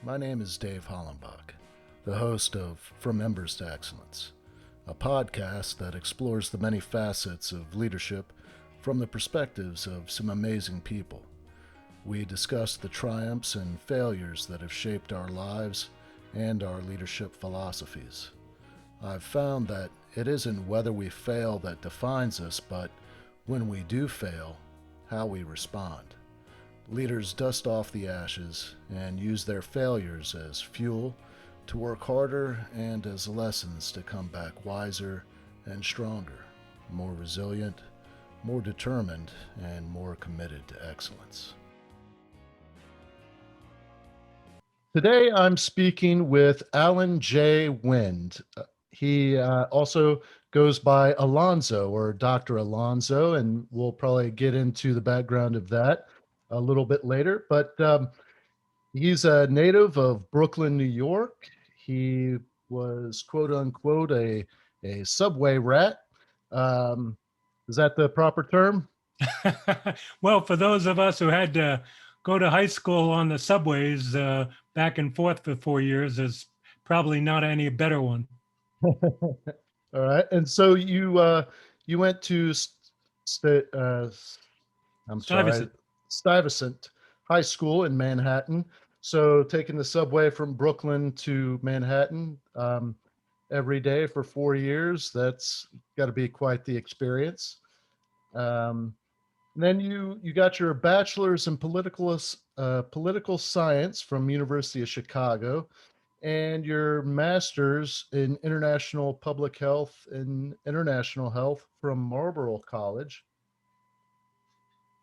My name is Dave Hollenbach, the host of From Embers to Excellence, a podcast that explores the many facets of leadership from the perspectives of some amazing people. We discuss the triumphs and failures that have shaped our lives and our leadership philosophies. I've found that it isn't whether we fail that defines us, but when we do fail, how we respond. Leaders dust off the ashes and use their failures as fuel to work harder and as lessons to come back wiser and stronger, more resilient, more determined, and more committed to excellence. Today I'm speaking with Allan J. Wind. He also goes by Alonzo or Dr. Alonzo, and we'll probably get into the background of that a little bit later. But he's a native of Brooklyn, New York. He was quote unquote a subway rat. Is that the proper term? Well, for those of us who had to go to high school on the subways back and forth for 4 years, there's probably not any better one. All right. And so you went to I'm sorry, Stuyvesant. Stuyvesant High School in Manhattan. So taking the subway from Brooklyn to Manhattan every day for 4 years, that's got to be quite the experience. Um, and then you got your bachelor's in political science from University of Chicago, and your master's in international public health and international health from Marlborough College.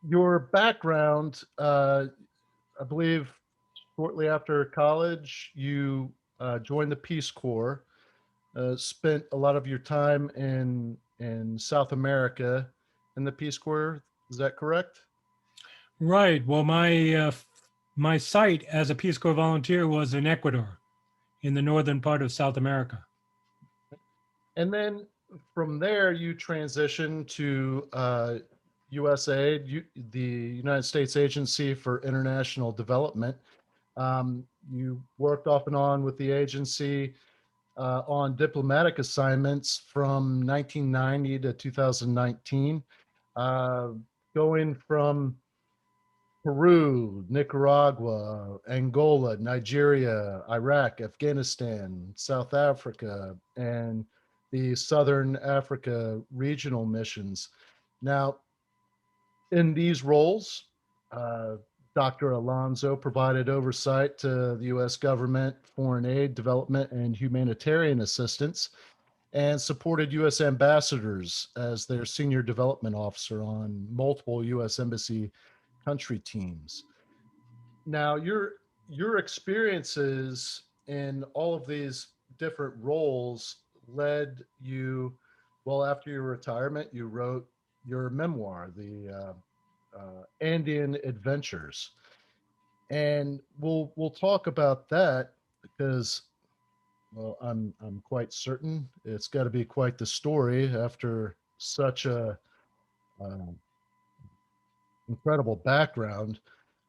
Your background, I believe, shortly after college, you joined the Peace Corps. Spent a lot of your time in South America in the Peace Corps. Is that correct? Right. Well, my site as a Peace Corps volunteer was in Ecuador, in the northern part of South America. And then from there, you transitioned to USAID, the United States Agency for International Development. You worked off and on with the agency on diplomatic assignments from 1990 to 2019, uh, going from Peru, Nicaragua, Angola, Nigeria, Iraq, Afghanistan, South Africa, and the Southern Africa regional missions. Now, in these roles, uh, Dr. Alonzo provided oversight to the U.S. government, foreign aid, development, and humanitarian assistance, and supported U.S. ambassadors as their senior development officer on multiple U.S. embassy country teams. Now, your experiences in all of these different roles led you, well, after your retirement, you wrote your memoir, the Andean Adventures, and we'll talk about that because, well, I'm quite certain it's got to be quite the story after such a uh, incredible background.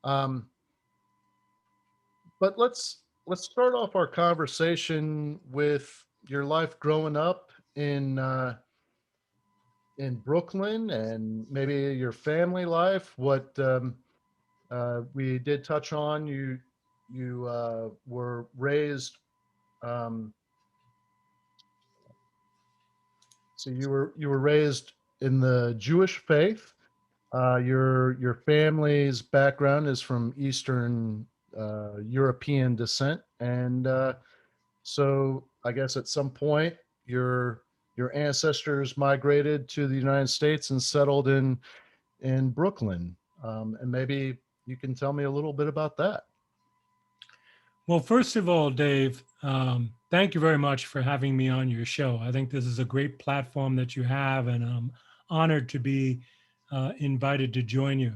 Um, but let's start off our conversation with your life growing up in Brooklyn and maybe your family life. What we did touch on, you were raised. Um, so you were raised in the Jewish faith. Your family's background is from Eastern European descent, and so I guess at some point your ancestors migrated to the United States and settled in Brooklyn. And maybe you can tell me a little bit about that. Well, first of all, Dave, thank you very much for having me on your show. I think this is a great platform that you have, and I'm honored to be invited to join you.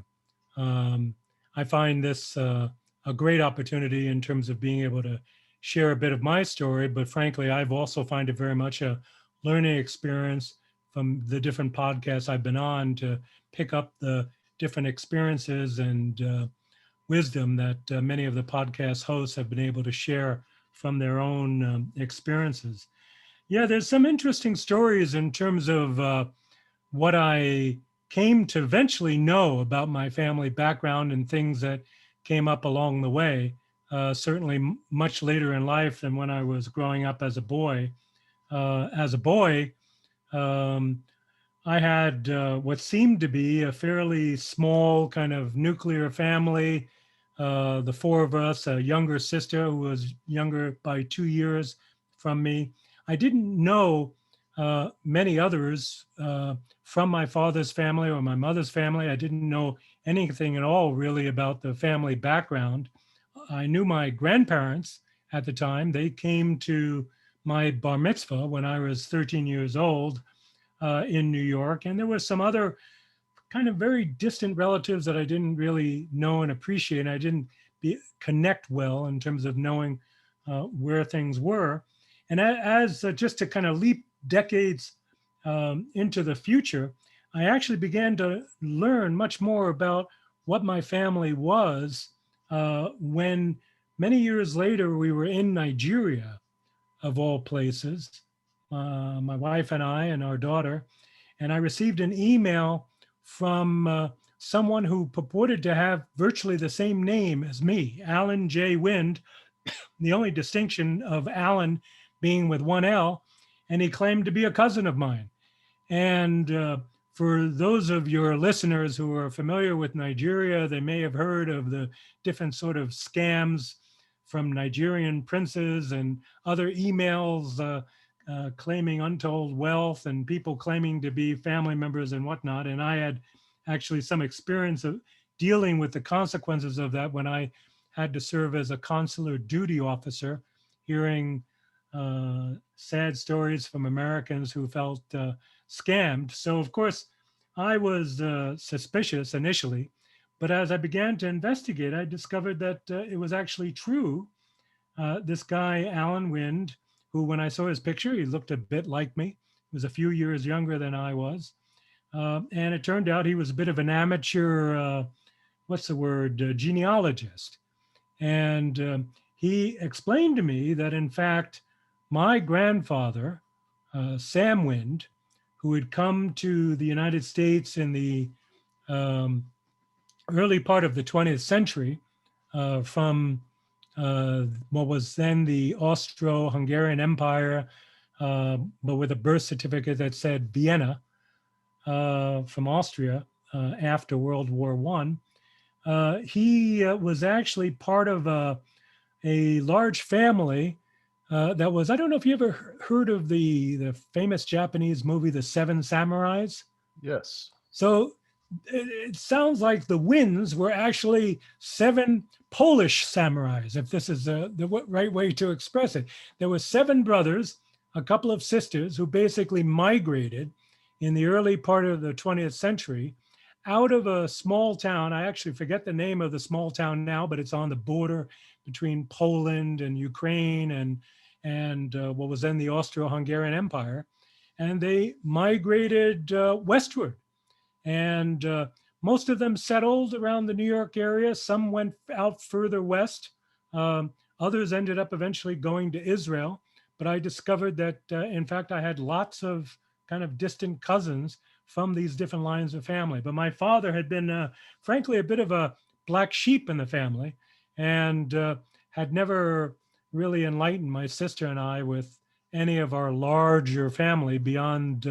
Um, I find this a great opportunity in terms of being able to share a bit of my story, but frankly, I've also find it very much a learning experience from the different podcasts I've been on to pick up the different experiences and wisdom that many of the podcast hosts have been able to share from their own experiences. Yeah, there's some interesting stories in terms of what I came to eventually know about my family background and things that came up along the way. Certainly, much later in life than when I was growing up as a boy. As a boy, um, I had what seemed to be a fairly small kind of nuclear family. The four of us, a younger sister who was younger by 2 years from me. I didn't know many others from my father's family or my mother's family. I didn't know anything at all really about the family background. I knew my grandparents at the time. They came to my bar mitzvah when I was 13 years old in New York. And there was some other kind of very distant relatives that I didn't really know and appreciate. I didn't connect well in terms of knowing where things were. And as just to kind of leap decades into the future, I actually began to learn much more about what my family was when many years later we were in Nigeria, of all places, my wife and I and our daughter. And I received an email from someone who purported to have virtually the same name as me, Allan J. Wind, the only distinction of Allan being with one L, and he claimed to be a cousin of mine. And for those of your listeners who are familiar with Nigeria, they may have heard of the different sort of scams from Nigerian princes and other emails claiming untold wealth and people claiming to be family members and whatnot. And I had actually some experience of dealing with the consequences of that when I had to serve as a consular duty officer, hearing sad stories from Americans who felt scammed. So, of course, I was suspicious initially. But as I began to investigate, I discovered that it was actually true. This guy, Allan Wind, who, when I saw his picture, he looked a bit like me. He was a few years younger than I was. And it turned out he was a bit of an amateur, what's the word, genealogist. And he explained to me that, in fact, my grandfather, Sam Wind, who had come to the United States in the um, early part of the 20th century from what was then the Austro-Hungarian Empire, but with a birth certificate that said Vienna from Austria after World War One. He was actually part of a large family that was, I don't know if you ever heard of the famous Japanese movie, The Seven Samurais. Yes. So it sounds like the Winds were actually seven Polish samurais, if this is the right way to express it. There were seven brothers, a couple of sisters who basically migrated in the early part of the 20th century out of a small town. I actually forget the name of the small town now, but it's on the border between Poland and Ukraine and what was then the Austro-Hungarian Empire. And they migrated westward. And most of them settled around the New York area. Some went out further west. Others ended up eventually going to Israel. But I discovered that, in fact, I had lots of kind of distant cousins from these different lines of family. But my father had been, frankly, a bit of a black sheep in the family and had never really enlightened my sister and I with any of our larger family beyond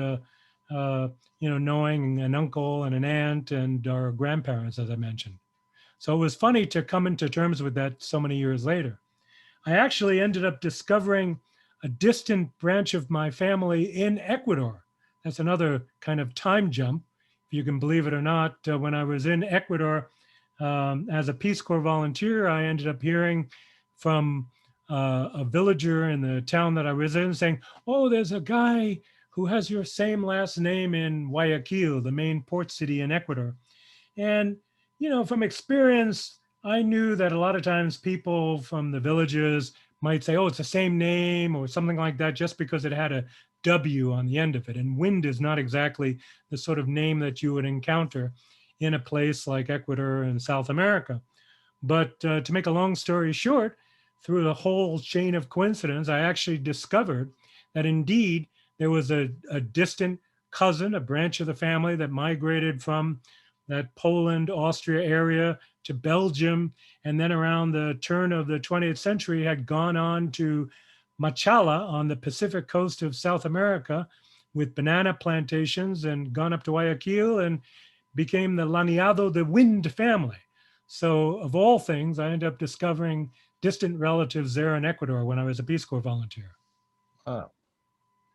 knowing an uncle and an aunt and our grandparents, as I mentioned. So it was funny to come into terms with that so many years later. I actually ended up discovering a distant branch of my family in Ecuador. That's another kind of time jump, if you can believe it or not. When I was in Ecuador as a Peace Corps volunteer, I ended up hearing from a villager in the town that I was in saying, "Oh, there's a guy who has your same last name in Guayaquil, the main port city in Ecuador." And, from experience, I knew that a lot of times people from the villages might say, "Oh, it's the same name," or something like that, just because it had a W on the end of it. And Wind is not exactly the sort of name that you would encounter in a place like Ecuador in South America. But to make a long story short, through the whole chain of coincidence, I actually discovered that indeed there was a distant cousin, a branch of the family that migrated from that Poland, Austria area to Belgium, and then around the turn of the 20th century had gone on to Machala on the Pacific coast of South America with banana plantations and gone up to Guayaquil and became the Laniado de Wind family. So, of all things, I ended up discovering distant relatives there in Ecuador when I was a Peace Corps volunteer. Uh,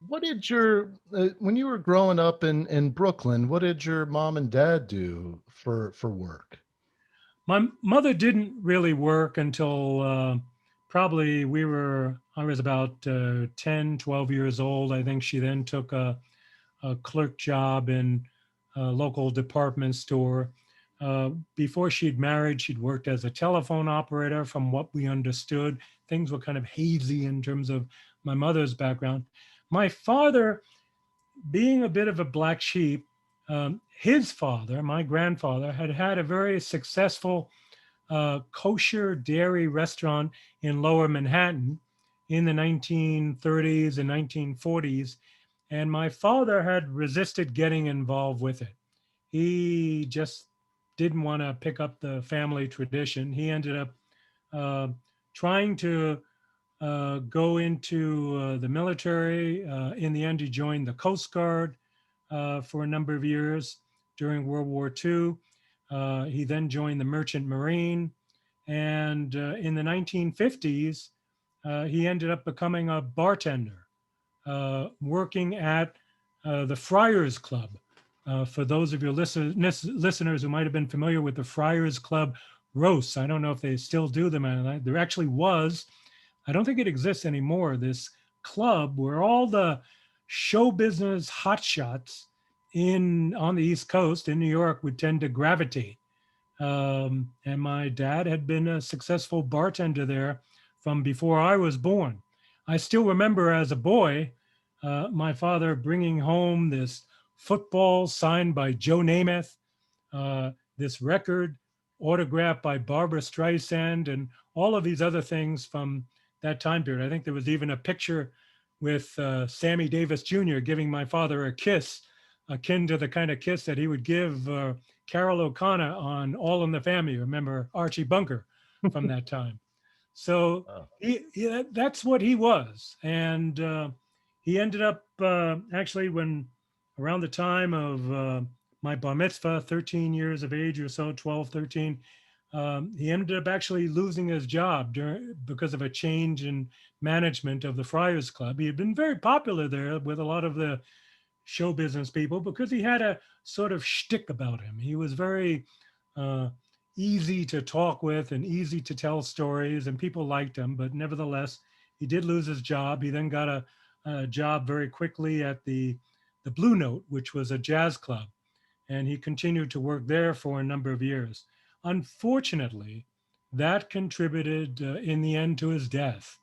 what did your when you were growing up in Brooklyn? What did your mom and dad do for work? My mother didn't really work until probably I was about 10, 12 years old. I think she then took a clerk job in a local department store. Before she'd married, she'd worked as a telephone operator. From what we understood, things were kind of hazy in terms of my mother's background. My father, being a bit of a black sheep, his father, my grandfather, had had a very successful kosher dairy restaurant in Lower Manhattan in the 1930s and 1940s. And my father had resisted getting involved with it. He just didn't want to pick up the family tradition. He ended up uh, trying to go into the military. In the end, he joined the Coast Guard for a number of years during World War II. He then joined the Merchant Marine. And in the 1950s, he ended up becoming a bartender, working at the Friars Club. For those of your listeners who might have been familiar with the Friars Club roasts, I don't know if they still do them. There actually was, I don't think it exists anymore, this club where all the show business hotshots on the East Coast in New York would tend to gravitate. And my dad had been a successful bartender there from before I was born. I still remember as a boy, my father bringing home this football signed by Joe Namath, this record autographed by Barbara Streisand, and all of these other things from that time period. I think there was even a picture with Sammy Davis Jr. giving my father a kiss, akin to the kind of kiss that he would give Carol O'Connor on All in the Family. Remember Archie Bunker from that time. So Oh, that's what he was. And he ended up actually when around the time of my bar mitzvah, 13 years of age or so, 12, 13, he ended up actually losing his job because of a change in management of the Friars Club. He had been very popular there with a lot of the show business people because he had a sort of shtick about him. He was very uh, easy to talk with and easy to tell stories, and people liked him. But nevertheless, he did lose his job. He then got a job very quickly at the Blue Note, which was a jazz club, and he continued to work there for a number of years. Unfortunately, that contributed in the end to his death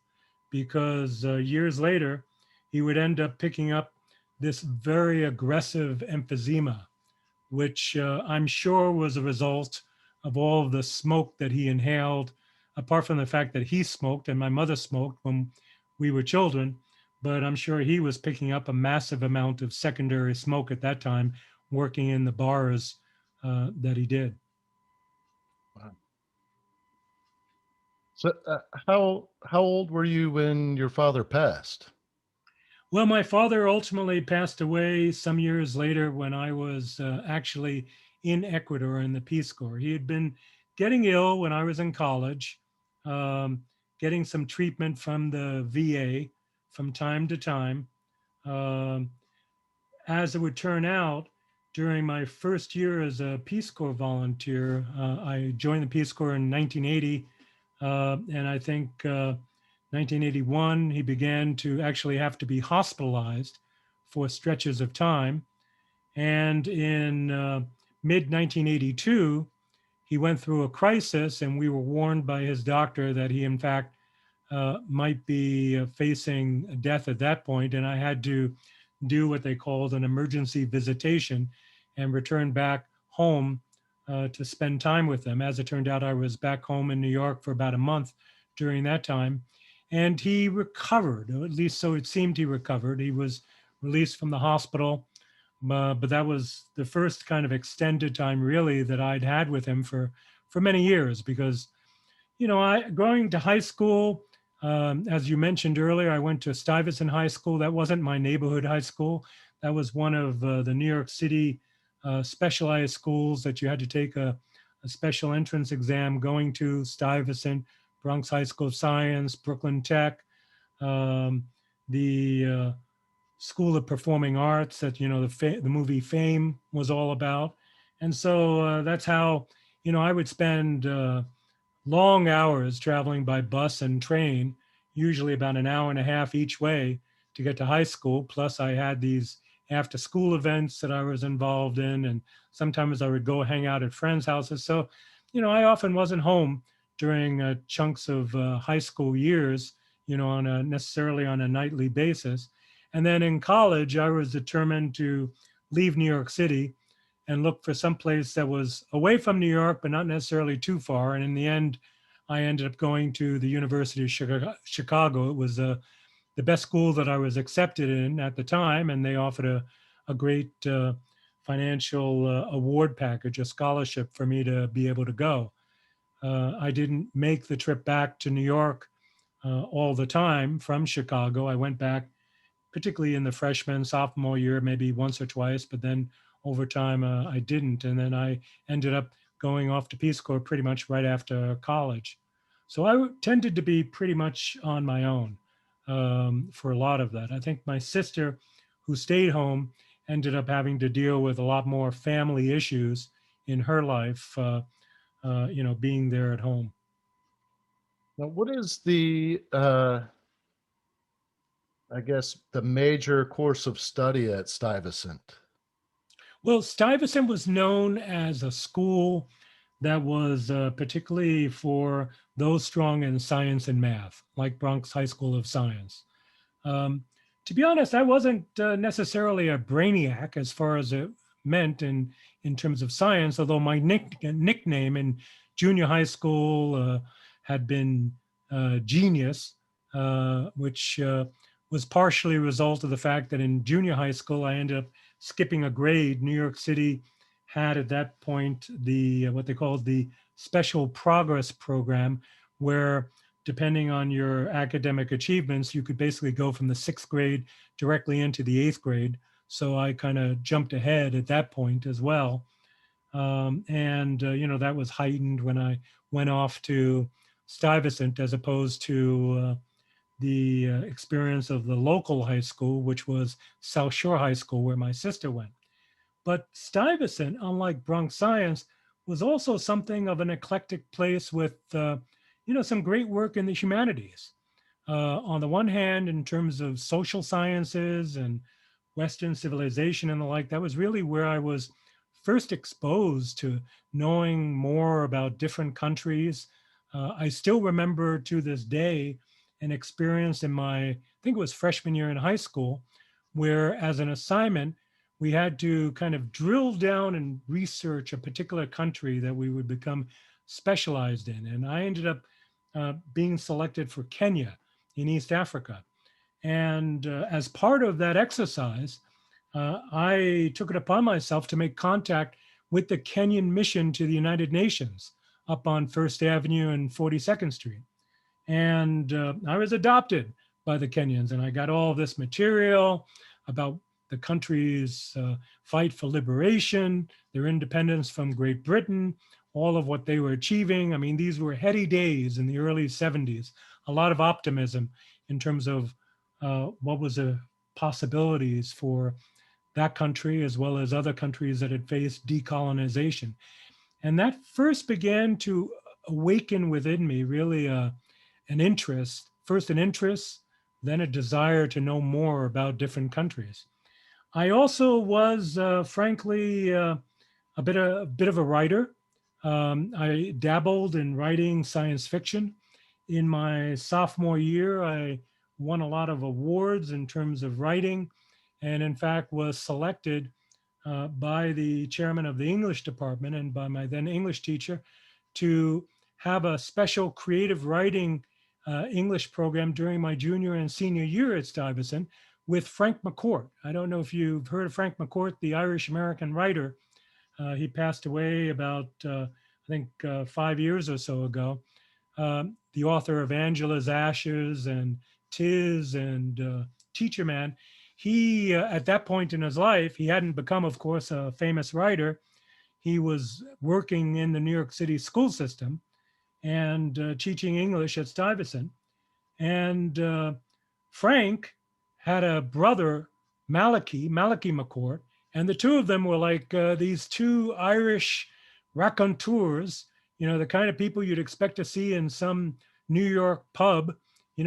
because years later, he would end up picking up this very aggressive emphysema, which I'm sure was a result of all of the smoke that he inhaled, apart from the fact that he smoked and my mother smoked when we were children. But I'm sure he was picking up a massive amount of secondary smoke at that time, working in the bars that he did. wow. So, how old were you when your father passed? Well, my father ultimately passed away some years later when I was actually in Ecuador in the Peace Corps. He had been getting ill when I was in college, um, getting some treatment from the VA from time to time. Um, as it would turn out, during my first year as a Peace Corps volunteer, I joined the Peace Corps in 1980. And I think 1981, he began to actually have to be hospitalized for stretches of time. And in mid 1982, he went through a crisis, and we were warned by his doctor that he, in fact, might be facing death at that point. And I had to do what they called an emergency visitation and return back home to spend time with them. As it turned out, I was back home in New York for about a month during that time. And he recovered, or at least so it seemed he recovered. He was released from the hospital, but that was the first kind of extended time really that I'd had with him for many years because I going to high school, as you mentioned earlier, I went to Stuyvesant High School. That wasn't my neighborhood high school. That was one of the New York City specialized schools that you had to take a special entrance exam going to Stuyvesant, Bronx High School of Science, Brooklyn Tech, um, the School of Performing Arts that the movie Fame was all about, and so that's how I would spend long hours traveling by bus and train, usually about an hour and a half each way to get to high school. Plus, I had these after school events that I was involved in, and sometimes I would go hang out at friends' houses. So, I often wasn't home during chunks of high school years, necessarily on a nightly basis. And then in college, I was determined to leave New York City and look for some place that was away from New York, but not necessarily too far. And in the end, I ended up going to the University of Chicago. It was the best school that I was accepted in at the time, and they offered a great financial award package, a scholarship for me to be able to go. I didn't make the trip back to New York all the time from Chicago. I went back particularly in the freshman, sophomore year, maybe once or twice, but then over time I didn't. And then I ended up going off to Peace Corps pretty much right after college. So I tended to be pretty much on my own for a lot of that. I think my sister, who stayed home, ended up having to deal with a lot more family issues in her life, being there at home. Now, what is I guess, the major course of study at Stuyvesant? Well, Stuyvesant was known as a school that was particularly for those strong in science and math, like Bronx High School of Science. Um, to be honest, I wasn't necessarily a brainiac as far as it meant in terms of science, although my nickname in junior high school had been Genius, which was partially a result of the fact that in junior high school, I ended up skipping a grade. New York City had at that point the what they called the Special Progress Program, where depending on your academic achievements, you could basically go from the sixth grade directly into the eighth grade. So I kind of jumped ahead at that point as well. And, that was heightened when I went off to Stuyvesant as opposed to the experience of the local high school, which was South Shore High School, where my sister went. But Stuyvesant, unlike Bronx Science, was also something of an eclectic place with, some great work in the humanities. On the one hand, in terms of social sciences and Western civilization and the like, that was really where I was first exposed to knowing more about different countries. I still remember to this day an experience in I think it was freshman year in high school, where as an assignment, we had to kind of drill down and research a particular country that we would become specialized in. And I ended up being selected for Kenya in East Africa. And as part of that exercise, I took it upon myself to make contact with the Kenyan mission to the United Nations up on First Avenue and 42nd Street. And I was adopted by the Kenyans, and I got all this material about the country's fight for liberation, their independence from Great Britain, all of what they were achieving. I mean, these were heady days in the early 70s, a lot of optimism in terms of what was the possibilities for that country as well as other countries that had faced decolonization. And that first began to awaken within me really an interest, first an interest, then a desire to know more about different countries. I also was, frankly, a bit of a writer. I dabbled in writing science fiction. In my sophomore year, I won a lot of awards in terms of writing, and in fact was selected by the chairman of the English department and by my then English teacher to have a special creative writing English program during my junior and senior year at Stuyvesant with Frank McCourt. I don't know if you've heard of Frank McCourt, the Irish American writer. He passed away about, I think, 5 years or so ago. The author of Angela's Ashes and Tis and Teacher Man. He, at that point in his life, he hadn't become, of course, a famous writer. He was working in the New York City school system and teaching English at Stuyvesant. And Frank had a brother, Malachi McCourt, and the two of them were like these two Irish raconteurs, the kind of people you'd expect to see in some New York pub,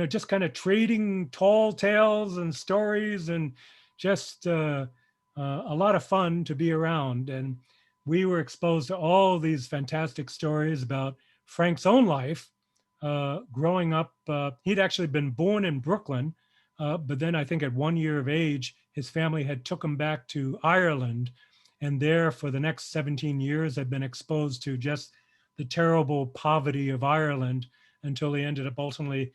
just kind of trading tall tales and stories and just a lot of fun to be around. And we were exposed to all these fantastic stories about Frank's own life growing up. He'd actually been born in Brooklyn, but then I think at 1 year of age, his family had took him back to Ireland. And there for the next 17 years, had been exposed to just the terrible poverty of Ireland until he ended up ultimately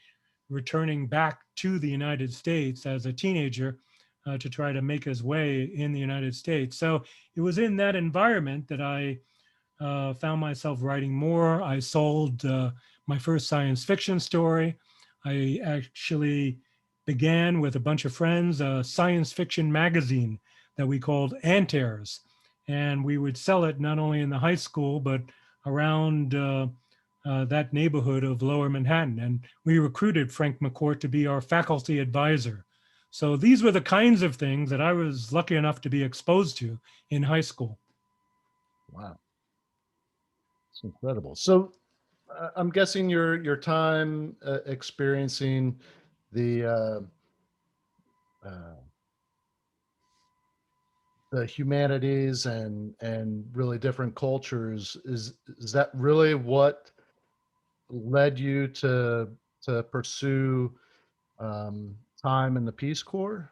returning back to the United States as a teenager to try to make his way in the United States. So it was in that environment that I found myself writing more. I sold my first science fiction story. I actually began with a bunch of friends a science fiction magazine that we called ANDEANS. And we would sell it not only in the high school, but around that neighborhood of Lower Manhattan. And we recruited Frank McCourt to be our faculty advisor. So these were the kinds of things that I was lucky enough to be exposed to in high school. Wow, it's incredible. So I'm guessing your time experiencing the uh, the humanities and really different cultures is that really what led you to pursue time in the Peace Corps?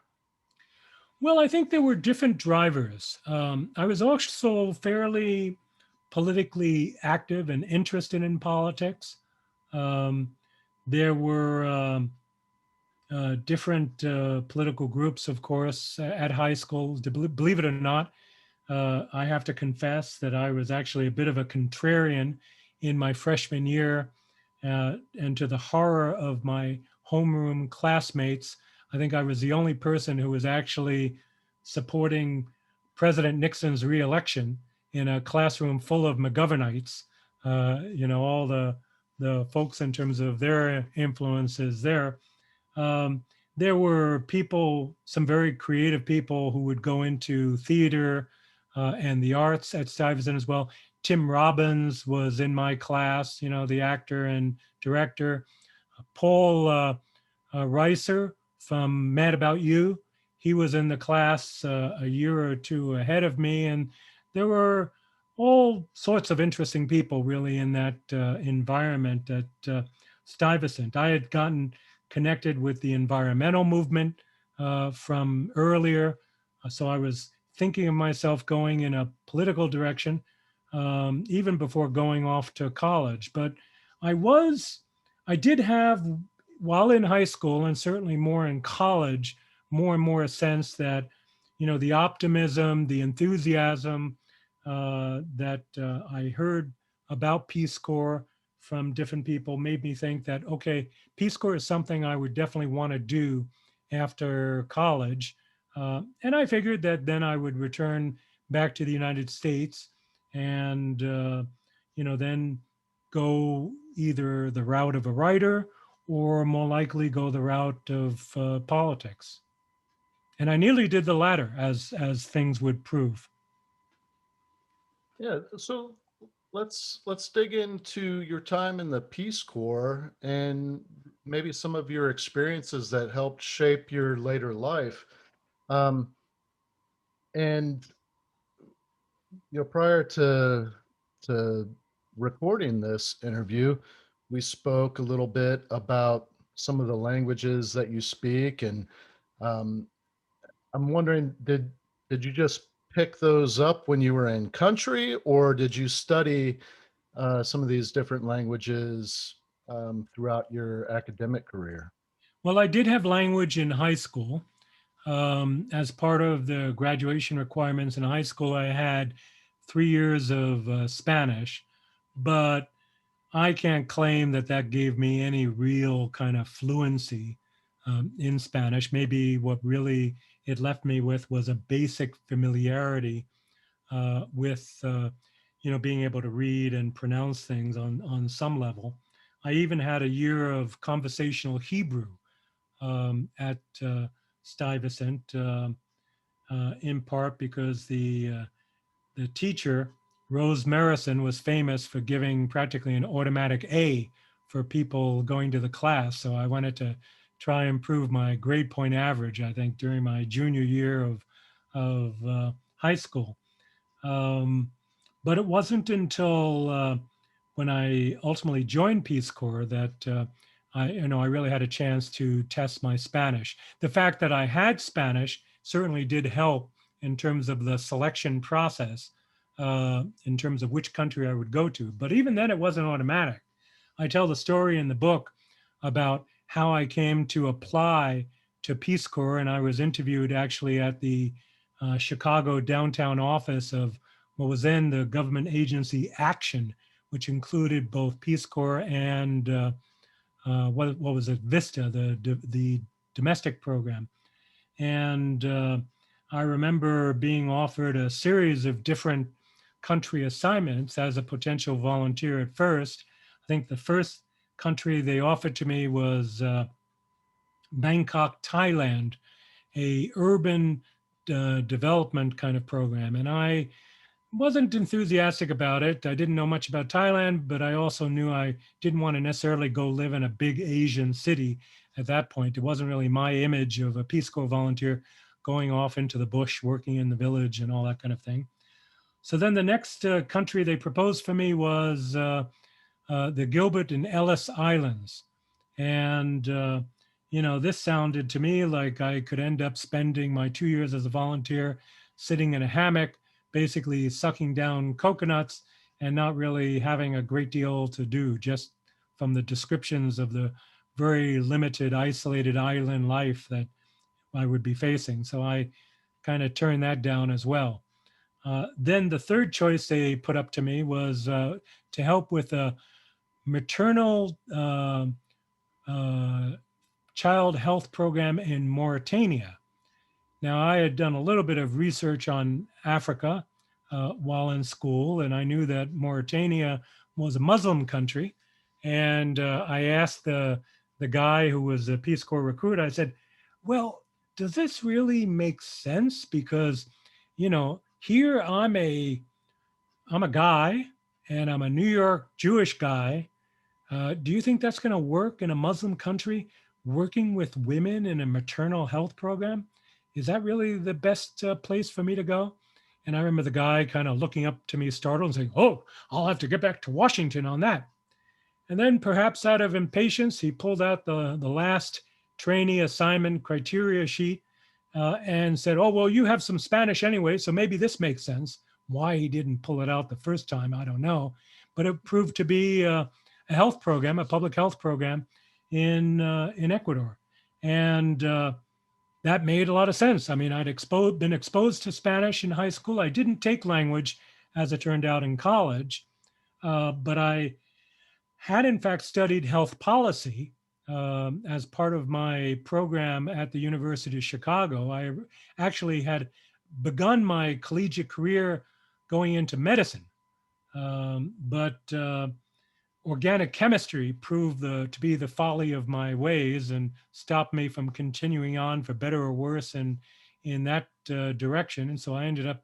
Well, I think there were different drivers. I was also fairly politically active and interested in politics. Um, there were different political groups, of course, at high school. Believe it or not, I have to confess that I was actually a bit of a contrarian in my freshman year. And to the horror of my homeroom classmates, I think I was the only person who was actually supporting President Nixon's reelection in a classroom full of McGovernites. All the folks in terms of their influences there. Um, there were people, some very creative people who would go into theater and the arts at Stuyvesant as well. Tim Robbins was in my class, the actor and director. Paul Reiser from Mad About You, he was in the class a year or two ahead of me. And there were all sorts of interesting people really in that environment at Stuyvesant. I had gotten connected with the environmental movement from earlier. So I was thinking of myself going in a political direction even before going off to college. But I was, I did have, while in high school and certainly more in college, more and more a sense that, the optimism, the enthusiasm that I heard about Peace Corps from different people made me think that, okay, Peace Corps is something I would definitely want to do after college. And I figured that then I would return back to the United States and, then go either the route of a writer or more likely go the route of politics. And I nearly did the latter, as things would prove. Yeah, so let's dig into your time in the Peace Corps and maybe some of your experiences that helped shape your later life. Um, and prior to recording this interview, we spoke a little bit about some of the languages that you speak, and um, I'm wondering, did you just pick those up when you were in country, or did you study some of these different languages throughout your academic career? Well, I did have language in high school. As part of the graduation requirements in high school, I had 3 years of Spanish, but I can't claim that that gave me any real kind of fluency in Spanish. Maybe what really it left me with was a basic familiarity with, being able to read and pronounce things on some level. I even had a year of conversational Hebrew at Stuyvesant, in part because the teacher, Rose Marison, was famous for giving practically an automatic A for people going to the class. So I wanted to try and improve my grade point average, I think, during my junior year of high school. Um, but it wasn't until when I ultimately joined Peace Corps that I really had a chance to test my Spanish. The fact that I had Spanish certainly did help in terms of the selection process, in terms of which country I would go to. But even then, it wasn't automatic. I tell the story in the book about how I came to apply to Peace Corps, and I was interviewed actually at the Chicago downtown office of what was then the government agency Action, which included both Peace Corps and what was it, Vista, the domestic program. And I remember being offered a series of different country assignments as a potential volunteer at first. I think the first country they offered to me was Bangkok, Thailand, a urban development kind of program. And I wasn't enthusiastic about it. I didn't know much about Thailand, but I also knew I didn't want to necessarily go live in a big Asian city at that point. It wasn't really my image of a Peace Corps volunteer going off into the bush, working in the village and all that kind of thing. So then the next country they proposed for me was the Gilbert and Ellis Islands. And, this sounded to me like I could end up spending my 2 years as a volunteer sitting in a hammock, basically sucking down coconuts and not really having a great deal to do, just from the descriptions of the very limited, isolated island life that I would be facing. So I kind of turned that down as well. Then the third choice they put up to me was to help with a maternal uh, child health program in Mauritania. Now, I had done a little bit of research on Africa while in school, and I knew that Mauritania was a Muslim country. And I asked the guy who was a Peace Corps recruit, I said, well, does this really make sense? Because, here I'm a guy and I'm a New York Jewish guy. Do you think that's going to work in a Muslim country, working with women in a maternal health program? Is that really the best place for me to go? And I remember the guy kind of looking up to me startled and saying, oh, I'll have to get back to Washington on that. And then perhaps out of impatience, he pulled out the last trainee assignment criteria sheet and said, oh, well, you have some Spanish anyway, so maybe this makes sense. Why he didn't pull it out the first time, I don't know. But it proved to be a health program, a public health program in Ecuador. And that made a lot of sense. I mean, been exposed to Spanish in high school. I didn't take language, as it turned out, in college, but I had in fact studied health policy as part of my program at the University of Chicago. I actually had begun my collegiate career going into medicine, but organic chemistry proved to be the folly of my ways and stopped me from continuing on for better or worse in that direction. And so I ended up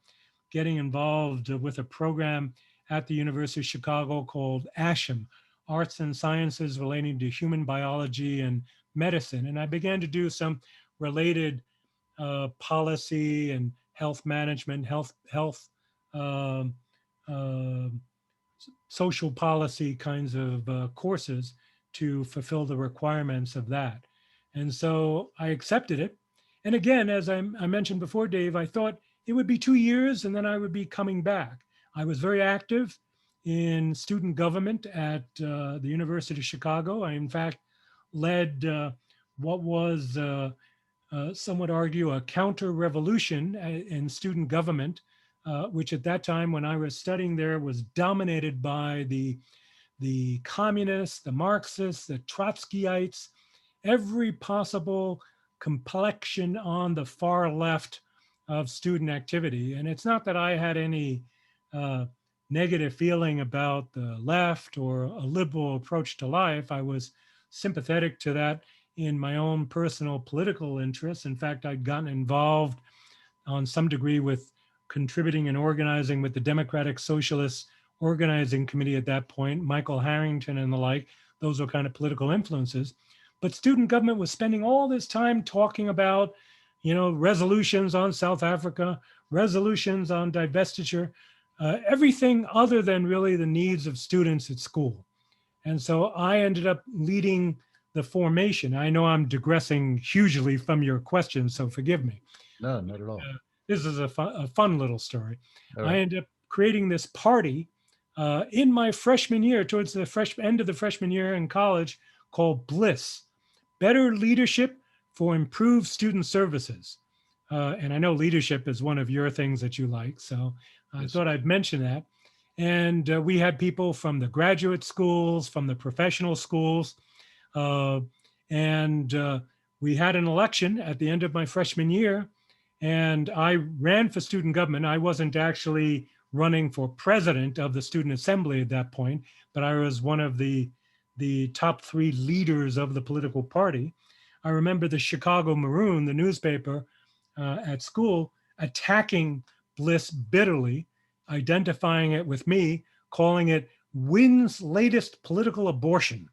getting involved with a program at the University of Chicago called ASHM, Arts and Sciences Relating to Human Biology and Medicine. And I began to do some related policy and health management, health um, uh, social policy kinds of courses to fulfill the requirements of that. And so I accepted it. And again, as I mentioned before, Dave, I thought it would be 2 years and then I would be coming back. I was very active in student government at the University of Chicago. I, in fact, led what was, some would argue, a counter revolution in student government, which at that time when I was studying there was dominated by the communists, the Marxists, the Trotskyites, every possible complexion on the far left of student activity. And it's not that I had any uh, negative feeling about the left or a liberal approach to life. I was sympathetic to that in my own personal political interests. In fact, I'd gotten involved on some degree with contributing and organizing with the Democratic Socialist Organizing Committee at that point, Michael Harrington and the like. Those were kind of political influences. But student government was spending all this time talking about, resolutions on South Africa, resolutions on divestiture, everything other than really the needs of students at school. And so I ended up leading the formation. I know I'm digressing hugely from your question, so forgive me. No, not at all. This is a fun little story. All I right. ended up creating this party in my freshman year, towards the end of the freshman year in college, called BLISS, Better Leadership for Improved Student Services. And I know leadership is one of your things that you like, so I Yes. thought I'd mention that. And we had people from the graduate schools, from the professional schools, uh, and we had an election at the end of my freshman year, and I ran for student government. I wasn't actually running for president of the student assembly at that point, but I was one of the top three leaders of the political party. I remember the Chicago Maroon, the newspaper at school, attacking Bliss bitterly, identifying it with me, calling it Wynn's latest political abortion,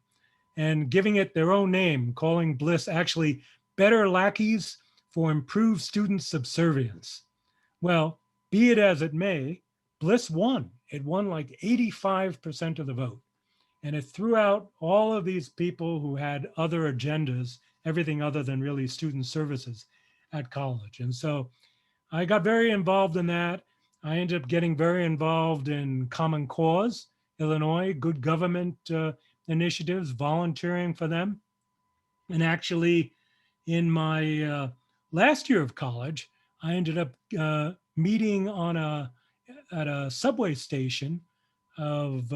and giving it their own name, calling Bliss actually Better Lackeys for Improved Student Subservience. Well, be it as it may, Bliss won. It won like 85% of the vote. And it threw out all of these people who had other agendas, everything other than really student services at college. And so I got very involved in that. I ended up getting very involved in Common Cause, Illinois, good government initiatives, volunteering for them. And actually, in my last year of college, I ended up meeting at a subway station of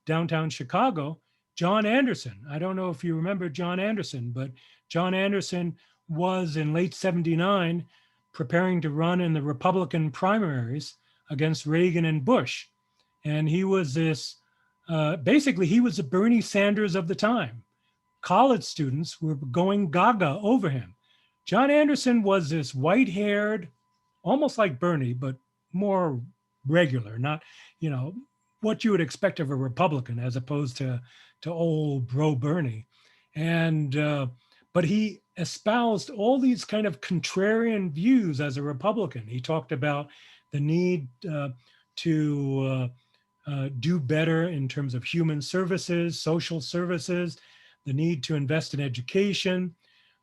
downtown Chicago, John Anderson. I don't know if you remember John Anderson, but John Anderson was in late 79 preparing to run in the Republican primaries against Reagan and Bush. And he was basically, he was the Bernie Sanders of the time. College students were going gaga over him. John Anderson was this white haired, almost like Bernie, but more regular, not, you know, what you would expect of a Republican as opposed to old bro Bernie. And, but he espoused all these kind of contrarian views as a Republican. He talked about the need to do better in terms of human services, social services, the need to invest in education,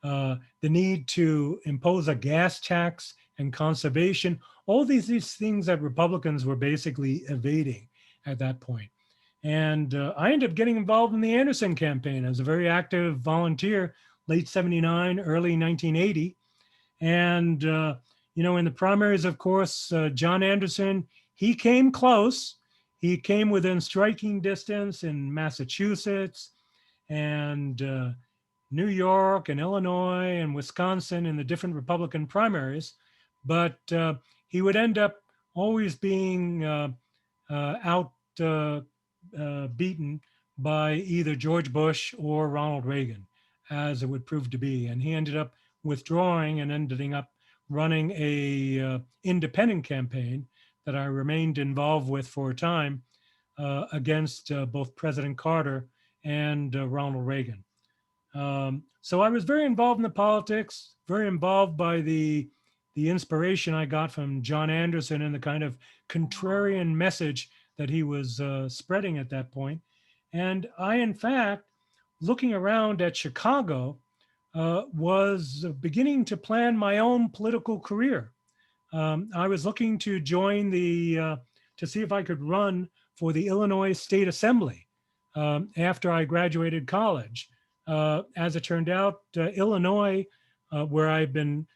the need to impose a gas tax and conservation, all these things that Republicans were basically evading at that point. And I ended up getting involved in the Anderson campaign as a very active volunteer, late 79, early 1980. And, in the primaries, of course, John Anderson, he came close. He came within striking distance in Massachusetts and New York and Illinois and Wisconsin in the different Republican primaries. But he would end up always being out beaten by either George Bush or Ronald Reagan, as it would prove to be. And he ended up withdrawing and ending up running a independent campaign that I remained involved with for a time against both President Carter and Ronald Reagan. So I was very involved in the politics, very involved by the inspiration I got from John Anderson and the kind of contrarian message that he was spreading at that point. And I, in fact, looking around at Chicago, was beginning to plan my own political career. I was looking to join to see if I could run for the Illinois State Assembly after I graduated college. As it turned out, Illinois, where I've been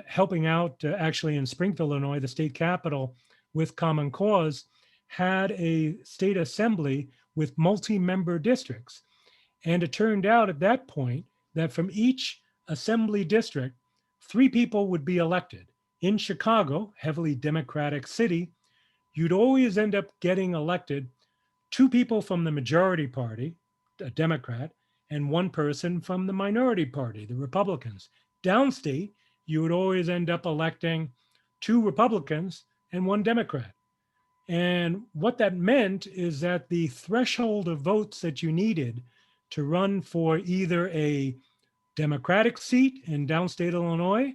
helping out actually in Springfield, Illinois, the state capital, with Common Cause, had a state assembly with multi-member districts. And it turned out at that point that from each assembly district, 3 people would be elected. In Chicago, heavily Democratic city, you'd always end up getting elected 2 people from the majority party, a Democrat, and 1 person from the minority party, the Republicans. Downstate, you would always end up electing 2 Republicans and 1 Democrat. And what that meant is that the threshold of votes that you needed to run for either a Democratic seat in downstate Illinois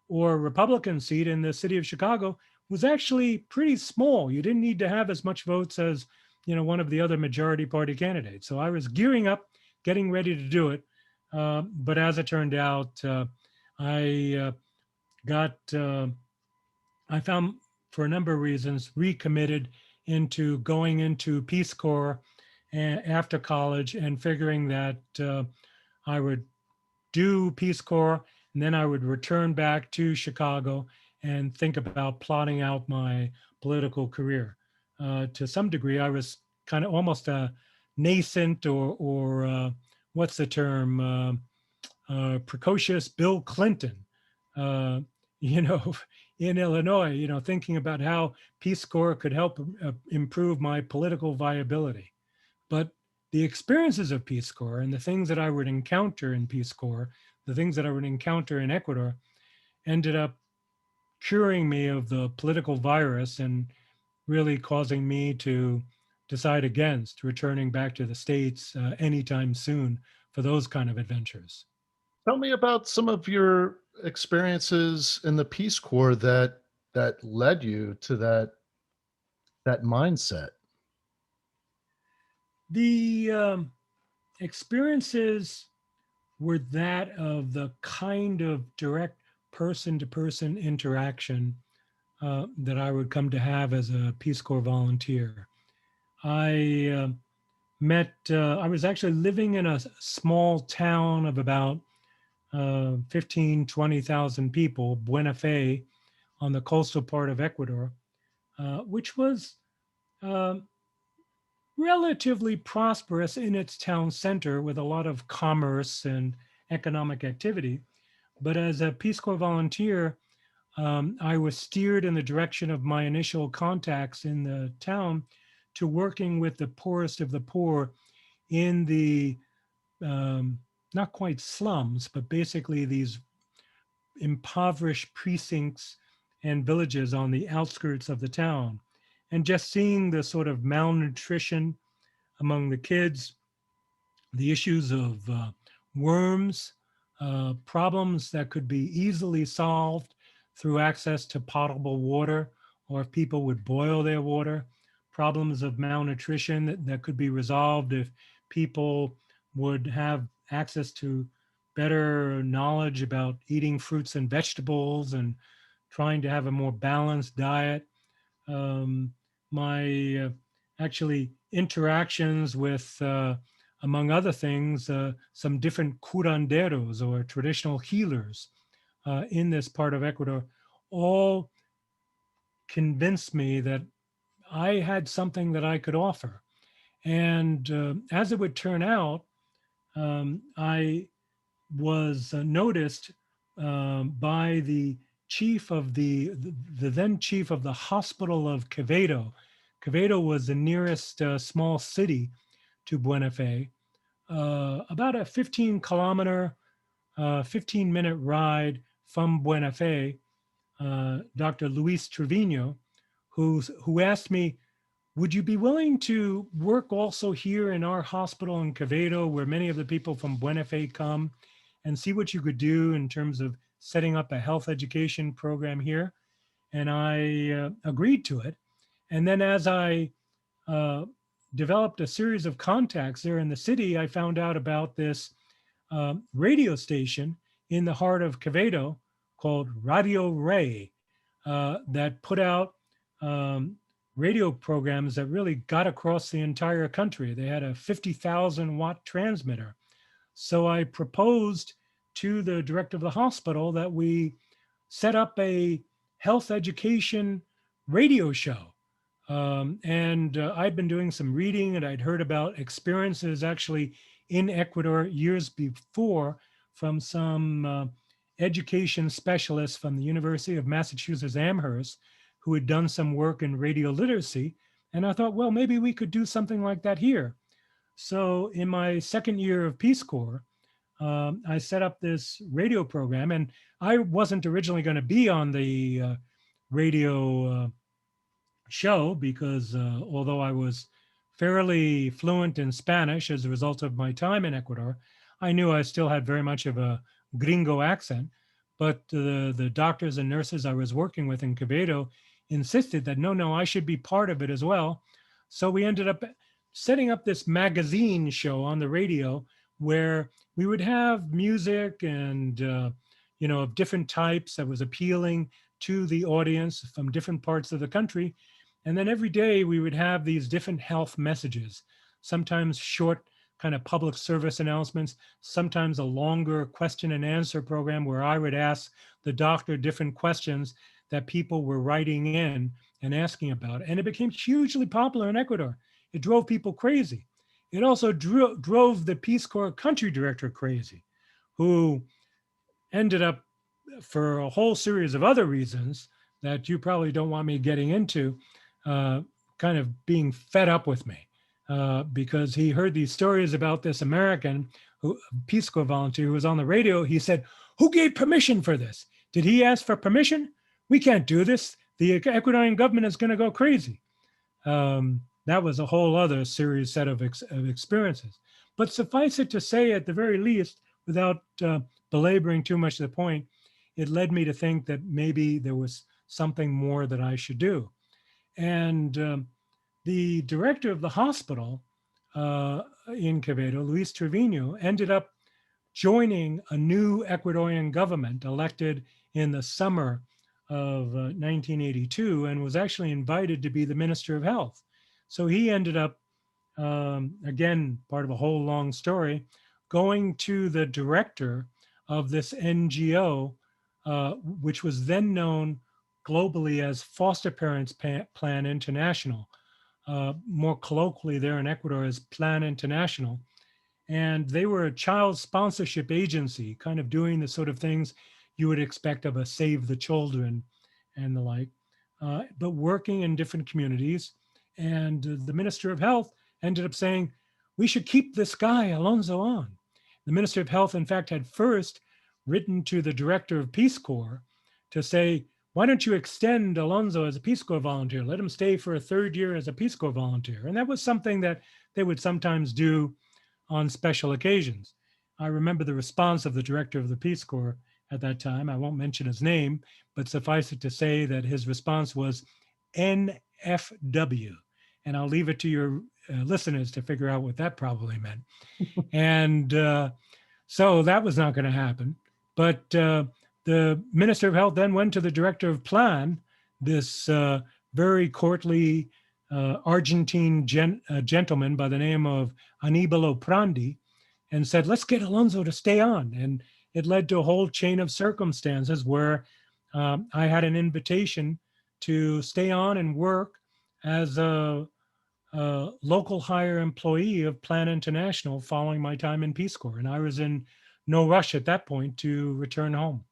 or a Republican seat in the city of Chicago was actually pretty small. You didn't need to have as much votes as, one of the other majority party candidates. So I was gearing up, getting ready to do it. But as it turned out, I found, for a number of reasons, recommitted into going into Peace Corps after college and figuring that I would do Peace Corps and then I would return back to Chicago and think about plotting out my political career. To some degree, I was kind of almost a nascent or what's the term, precocious Bill Clinton, in Illinois, thinking about how Peace Corps could help improve my political viability. But the experiences of Peace Corps and the things that I would encounter in Peace Corps, the things that I would encounter in Ecuador, ended up curing me of the political virus and really causing me to decide against returning back to the States anytime soon for those kind of adventures. Tell me about some of your experiences in the Peace Corps that led you to that mindset. The experiences were that of the kind of direct person-to-person interaction that I would come to have as a Peace Corps volunteer. I was actually living in a small town of about 15, 20,000 people, Buena Fe, on the coastal part of Ecuador, which was relatively prosperous in its town center with a lot of commerce and economic activity. But as a Peace Corps volunteer, I was steered in the direction of my initial contacts in the town to working with the poorest of the poor in the not quite slums, but basically these impoverished precincts and villages on the outskirts of the town. And just seeing the sort of malnutrition among the kids, the issues of worms, problems that could be easily solved through access to potable water, or if people would boil their water, problems of malnutrition that could be resolved if people would have access to better knowledge about eating fruits and vegetables and trying to have a more balanced diet. My actually interactions with, among other things, some different curanderos or traditional healers in this part of Ecuador, all convinced me that I had something that I could offer. And as it would turn out, I was noticed by the chief of the then chief of the hospital of Quevedo. Quevedo was the nearest small city to Buena Fe, about a 15-kilometer, 15-minute ride from Buena Fe. Dr. Luis Trevino, who asked me, would you be willing to work also here in our hospital in Quevedo, where many of the people from Buena Fe come, and see what you could do in terms of setting up a health education program here? And I agreed to it. And then as I developed a series of contacts there in the city, I found out about this radio station in the heart of Quevedo called Radio Rey. that put out um, radio programs that really got across the entire country. They had a 50,000 watt transmitter. So I proposed to the director of the hospital that we set up a health education radio show. And I'd been doing some reading and I'd heard about experiences actually in Ecuador years before from some education specialists from the University of Massachusetts Amherst who had done some work in radio literacy. And I thought, well, maybe we could do something like that here. So in my second year of Peace Corps, I set up this radio program, and I wasn't originally going to be on the radio show because although I was fairly fluent in Spanish as a result of my time in Ecuador, I knew I still had very much of a gringo accent. But the doctors and nurses I was working with in Quevedo insisted that no, I should be part of it as well. So we ended up setting up this magazine show on the radio where we would have music and of different types that was appealing to the audience from different parts of the country. And then every day we would have these different health messages, sometimes short kind of public service announcements, sometimes a longer question and answer program where I would ask the doctor different questions that people were writing in and asking about. And it became hugely popular in Ecuador. It drove people crazy. It also drove the Peace Corps country director crazy, who ended up, for a whole series of other reasons that you probably don't want me getting into, kind of being fed up with me because he heard these stories about this American Peace Corps volunteer who was on the radio. He said, "Who gave permission for this? Did he ask for permission? We can't do this. The Ecuadorian government is going to go crazy." That was a whole other series set of experiences. But suffice it to say, at the very least, without belaboring too much to the point, it led me to think that maybe there was something more that I should do. And the director of the hospital in Quevedo, Luis Trevino, ended up joining a new Ecuadorian government elected in the summer of 1982 and was actually invited to be the Minister of Health. So he ended up, again, part of a whole long story, going to the director of this NGO, which was then known globally as Foster Parents Plan International, more colloquially there in Ecuador as Plan International. And they were a child sponsorship agency, kind of doing the sort of things you would expect of a Save the Children and the like, but working in different communities. And the Minister of Health ended up saying, we should keep this guy, Alonzo, on. The Minister of Health, in fact, had first written to the Director of Peace Corps to say, why don't you extend Alonzo as a Peace Corps volunteer? Let him stay for a third year as a Peace Corps volunteer. And that was something that they would sometimes do on special occasions. I remember the response of the Director of the Peace Corps at that time. I won't mention his name, but suffice it to say that his response was NFW. And I'll leave it to your listeners to figure out what that probably meant. And so that was not going to happen. But the Minister of Health then went to the Director of Plan, this very courtly Argentine gentleman by the name of Anibalo Prandi, and said, let's get Alonzo to stay on. And it led to a whole chain of circumstances where I had an invitation to stay on and work as a local hire employee of Plan International following my time in Peace Corps. And I was in no rush at that point to return home.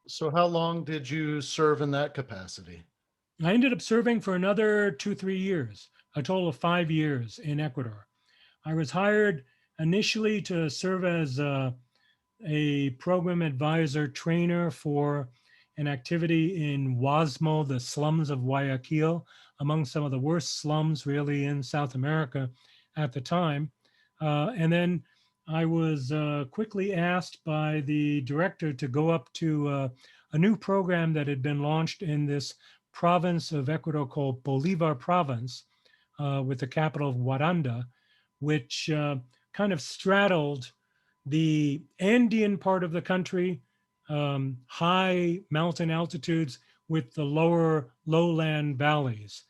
So how long did you serve in that capacity? I ended up serving for another 2-3 years, a total of 5 years in Ecuador. I was hired initially to serve as a program advisor trainer for an activity in Huasmo, the slums of Guayaquil, among some of the worst slums really in South America at the time. And then I was quickly asked by the director to go up to a new program that had been launched in this province of Ecuador called Bolivar Province, with the capital of Guaranda, which kind of straddled the Andean part of the country, high mountain altitudes, with the lower lowland valleys.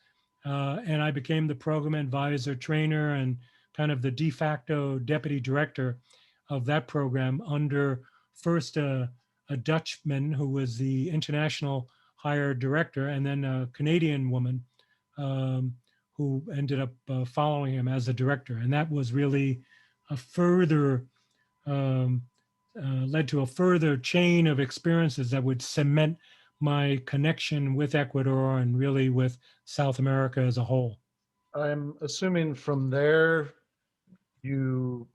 And I became the program advisor trainer and kind of the de facto deputy director of that program under first a Dutchman who was the international higher director, and then a Canadian woman um, who ended up following him as a director. And that was really a further um, led to a further chain of experiences that would cement my connection with Ecuador and really with South America as a whole. I'm assuming from there you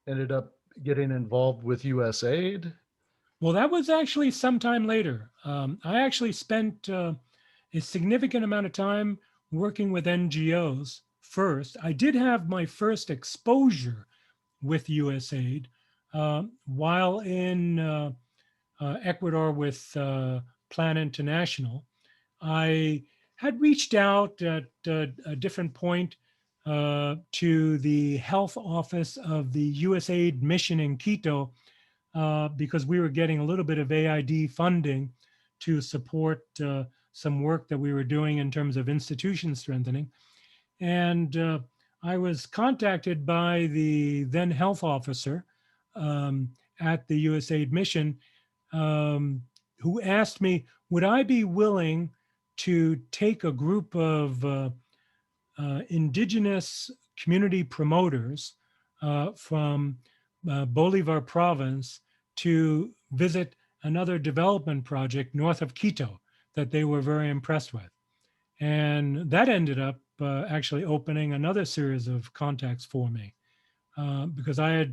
ended up getting involved with USAID. Well, that was actually sometime later. I actually spent a significant amount of time working with NGOs first. I did have my first exposure with USAID while in Ecuador with Plan International. I had reached out at a different point to the health office of the USAID mission in Quito because we were getting a little bit of AID funding to support some work that we were doing in terms of institution strengthening. And I was contacted by the then health officer at the USAID mission um, who asked me, would I be willing to take a group of indigenous community promoters from Bolivar province to visit another development project north of Quito that they were very impressed with. And that ended up actually opening another series of contacts for me because I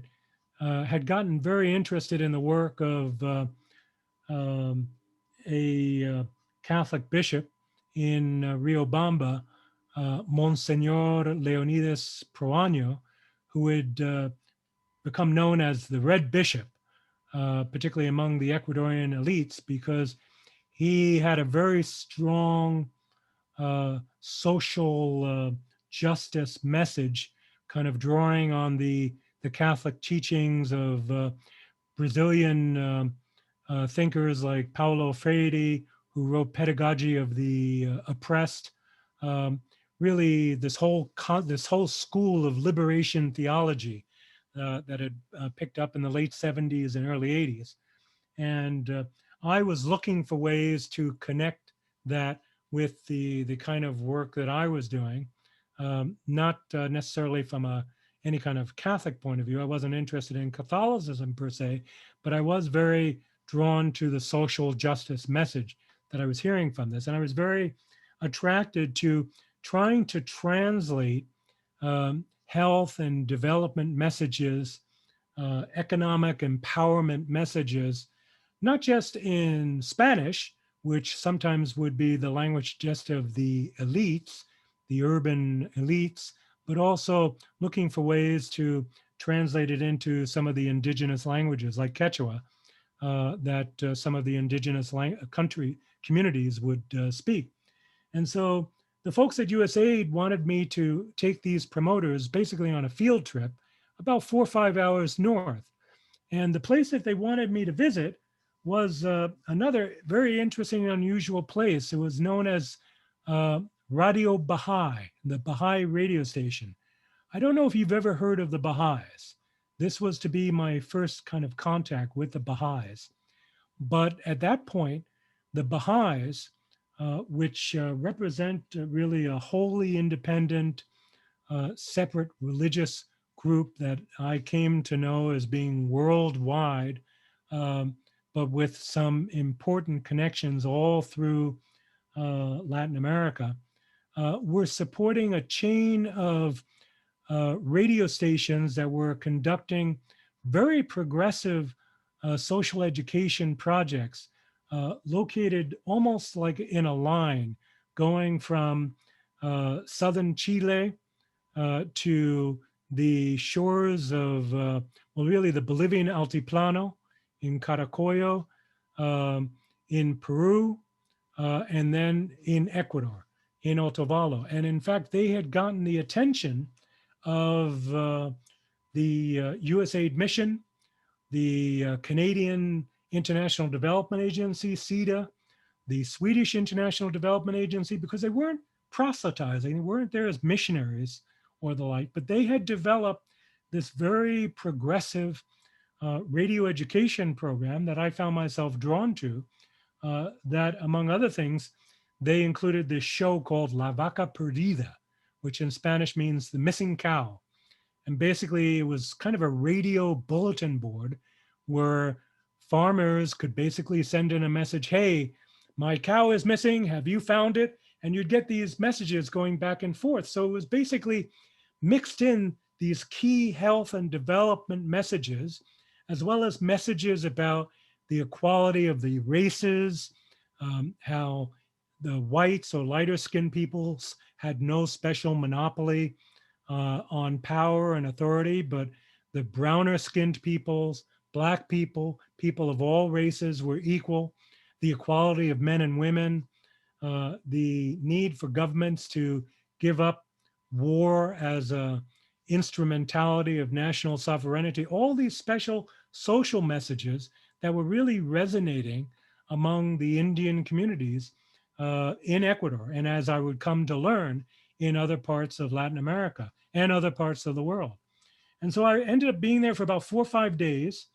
had gotten very interested in the work of um, a Catholic bishop in Riobamba, Monsignor Leonidas Proaño, who had become known as the Red Bishop, particularly among the Ecuadorian elites, because he had a very strong social justice message, kind of drawing on the Catholic teachings of Brazilian thinkers like Paulo Freire, who wrote Pedagogy of the Oppressed. Um, Really, this whole school of liberation theology that had picked up in the late 70s and early 80s. And I was looking for ways to connect that with the kind of work that I was doing, not necessarily from any kind of Catholic point of view. I wasn't interested in Catholicism per se, but I was very drawn to the social justice message that I was hearing from this. And I was very attracted to trying to translate health and development messages, economic empowerment messages, not just in Spanish, which sometimes would be the language just of the elites, the urban elites, but also looking for ways to translate it into some of the indigenous languages like Quechua that some of the indigenous country communities would speak. And so the folks at USAID wanted me to take these promoters basically on a field trip about 4 or 5 hours north. And the place that they wanted me to visit was another very interesting and unusual place. It was known as Radio Baha'i, the Baha'i radio station. I don't know if you've ever heard of the Baha'is. This was to be my first kind of contact with the Baha'is. But at that point, the Baha'is, which represent really a wholly independent, separate religious group that I came to know as being worldwide, um, but with some important connections all through Latin America, were supporting a chain of radio stations that were conducting very progressive social education projects located almost like in a line, going from southern Chile to the shores of, well, really the Bolivian Altiplano in Caracollo, um, in Peru, and then in Ecuador, in Otavalo. And in fact, they had gotten the attention of the USAID mission, the Canadian International Development Agency, CIDA, the Swedish International Development Agency, because they weren't proselytizing, they weren't there as missionaries or the like, but they had developed this very progressive radio education program that I found myself drawn to, that among other things, they included this show called La Vaca Perdida, which in Spanish means the missing cow. And basically, it was kind of a radio bulletin board where farmers could basically send in a message, hey, my cow is missing. Have you found it? And you'd get these messages going back and forth. So it was basically mixed in these key health and development messages, as well as messages about the equality of the races, how the whites or lighter skinned peoples had no special monopoly on power and authority, but the browner skinned peoples, Black people, people of all races were equal, the equality of men and women, the need for governments to give up war as a instrumentality of national sovereignty, all these special social messages that were really resonating among the Indian communities in Ecuador. And as I would come to learn, in other parts of Latin America and other parts of the world. And so I ended up being there for about 4 or 5 days.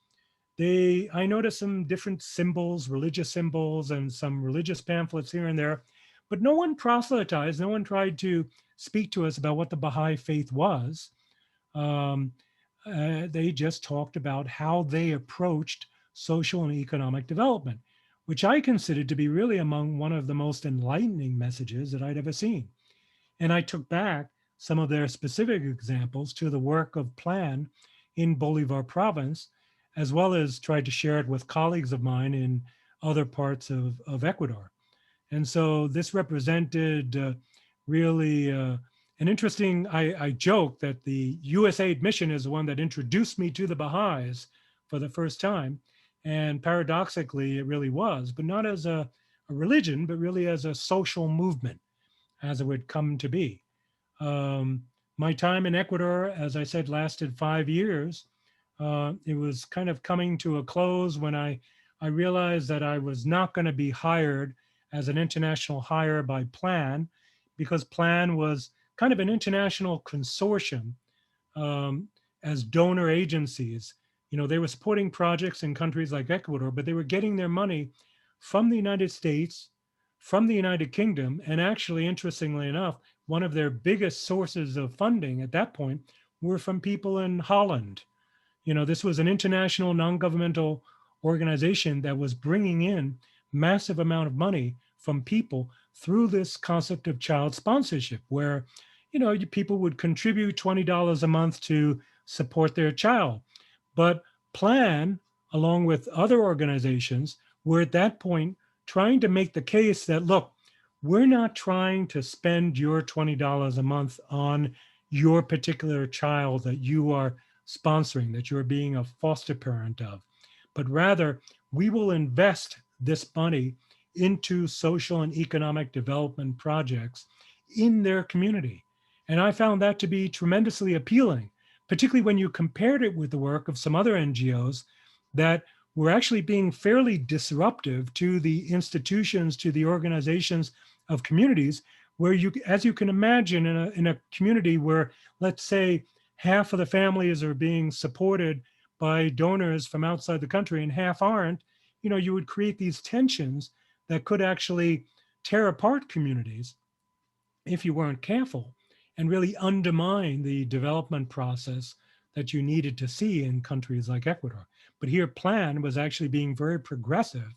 I noticed some different symbols, religious symbols, and some religious pamphlets here and there, but no one proselytized. No one tried to speak to us about what the Baha'i faith was. Um, they just talked about how they approached social and economic development, which I considered to be really among one of the most enlightening messages that I'd ever seen. And I took back some of their specific examples to the work of Plan in Bolivar province, as well as tried to share it with colleagues of mine in other parts of Ecuador. And so this represented really an interesting, I joke that the USAID mission is the one that introduced me to the Baha'is for the first time. And paradoxically, it really was, but not as a religion, but really as a social movement, as it would come to be. My time in Ecuador, as I said, lasted 5 years. It was kind of coming to a close when I realized that I was not going to be hired as an international hire by Plan, because Plan was kind of an international consortium as donor agencies. You know, they were supporting projects in countries like Ecuador, but they were getting their money from the United States, from the United Kingdom, and actually, interestingly enough, one of their biggest sources of funding at that point were from people in Holland. You know, this was an international non-governmental organization that was bringing in massive amount of money from people through this concept of child sponsorship, where, you know, people would contribute $20 a month to support their child. But Plan, along with other organizations, were at that point trying to make the case that, look, we're not trying to spend your $20 a month on your particular child that you are sponsoring, that you're being a foster parent of, but rather we will invest this money into social and economic development projects in their community. And I found that to be tremendously appealing, particularly when you compared it with the work of some other NGOs that were actually being fairly disruptive to the institutions, to the organizations of communities, where you, as you can imagine, in a community where, let's say, half of the families are being supported by donors from outside the country and half aren't, you know, you would create these tensions that could actually tear apart communities if you weren't careful, and really undermine the development process that you needed to see in countries like Ecuador. But here, Plan was actually being very progressive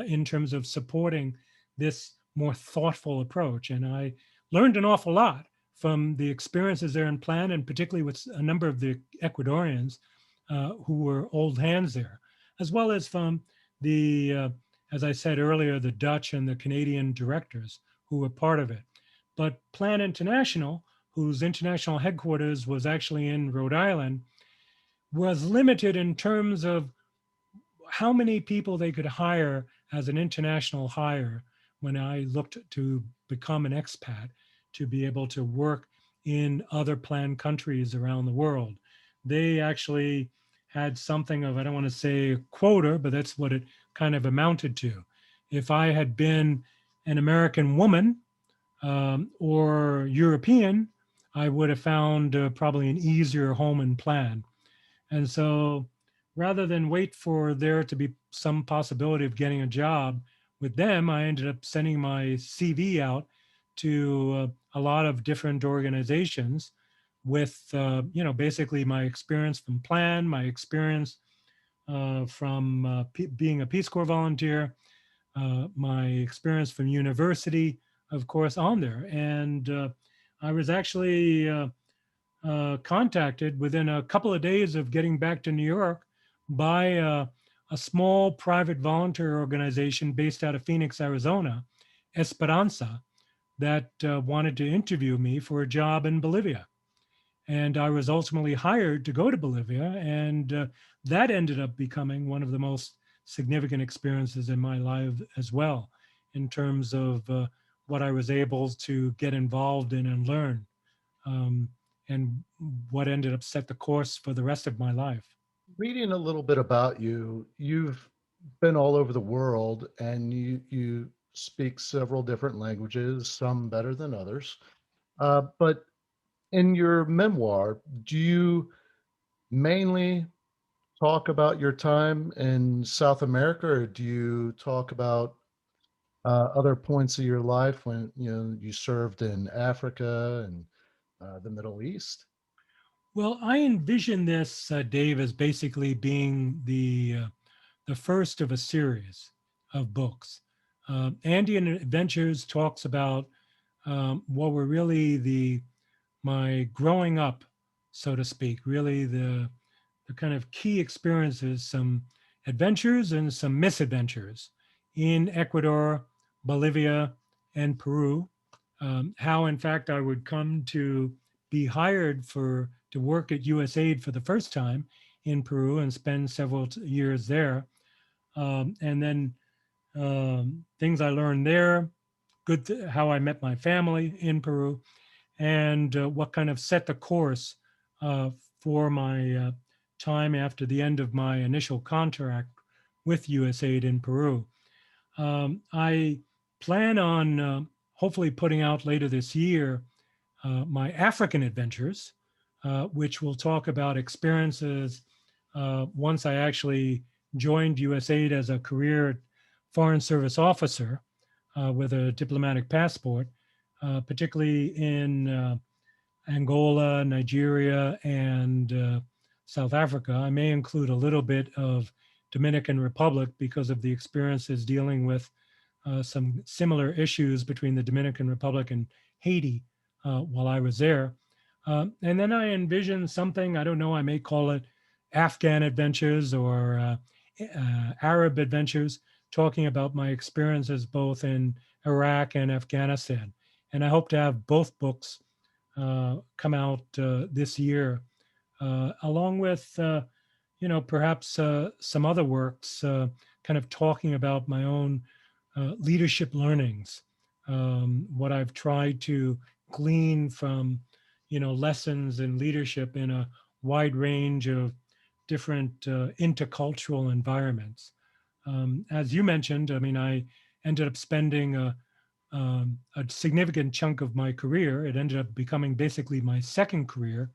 in terms of supporting this more thoughtful approach. And I learned an awful lot from the experiences there in Plan, and particularly with a number of the Ecuadorians who were old hands there, as well as from the, as I said earlier, the Dutch and the Canadian directors who were part of it. But Plan International, whose international headquarters was actually in Rhode Island, was limited in terms of how many people they could hire as an international hire when I looked to become an expat to be able to work in other planned countries around the world. They actually had something of, I don't want to say a quota, but that's what it kind of amounted to. if I had been an American woman or European, I would have found probably an easier home and plan. And so rather than wait for there to be some possibility of getting a job with them, I ended up sending my CV out to a lot of different organizations with, basically my experience from Plan, my experience from being a Peace Corps volunteer, my experience from university, of course, on there. And I was actually contacted within a couple of days of getting back to New York by a small private volunteer organization based out of Phoenix, Arizona, Esperanza, that wanted to interview me for a job in Bolivia. And I was ultimately hired to go to Bolivia. And that ended up becoming one of the most significant experiences in my life as well, in terms of what I was able to get involved in and learn. Um, and what ended up set the course for the rest of my life. Reading a little bit about you, you've been all over the world and you speak several different languages, some better than others. But in your memoir, do you mainly talk about your time in South America, or do you talk about other points of your life when you served in Africa and the Middle East? Well, I envision this, Dave, as basically being the first of a series of books. Andean Adventures talks about what were really my growing up, so to speak, really the kind of key experiences, some adventures and some misadventures in Ecuador, Bolivia, and Peru. How, in fact, I would come to be hired to work at USAID for the first time in Peru and spend several years there. And then things I learned there, how I met my family in Peru, and what kind of set the course uh, for my time after the end of my initial contract with USAID in Peru. I plan on hopefully putting out later this year my African adventures, which will talk about experiences once I actually joined USAID as a career Foreign Service officer with a diplomatic passport, particularly in Angola, Nigeria, and South Africa. I may include a little bit of Dominican Republic because of the experiences dealing with some similar issues between the Dominican Republic and Haiti while I was there. And then I envision something, I don't know, I may call it Afghan adventures or Arab adventures, talking about my experiences both in Iraq and Afghanistan. And I hope to have both books come out this year, along with, perhaps some other works, kind of talking about my own leadership learnings, what I've tried to glean from, lessons in leadership in a wide range of different intercultural environments. As you mentioned, I mean, I ended up spending a significant chunk of my career. It ended up becoming basically my second career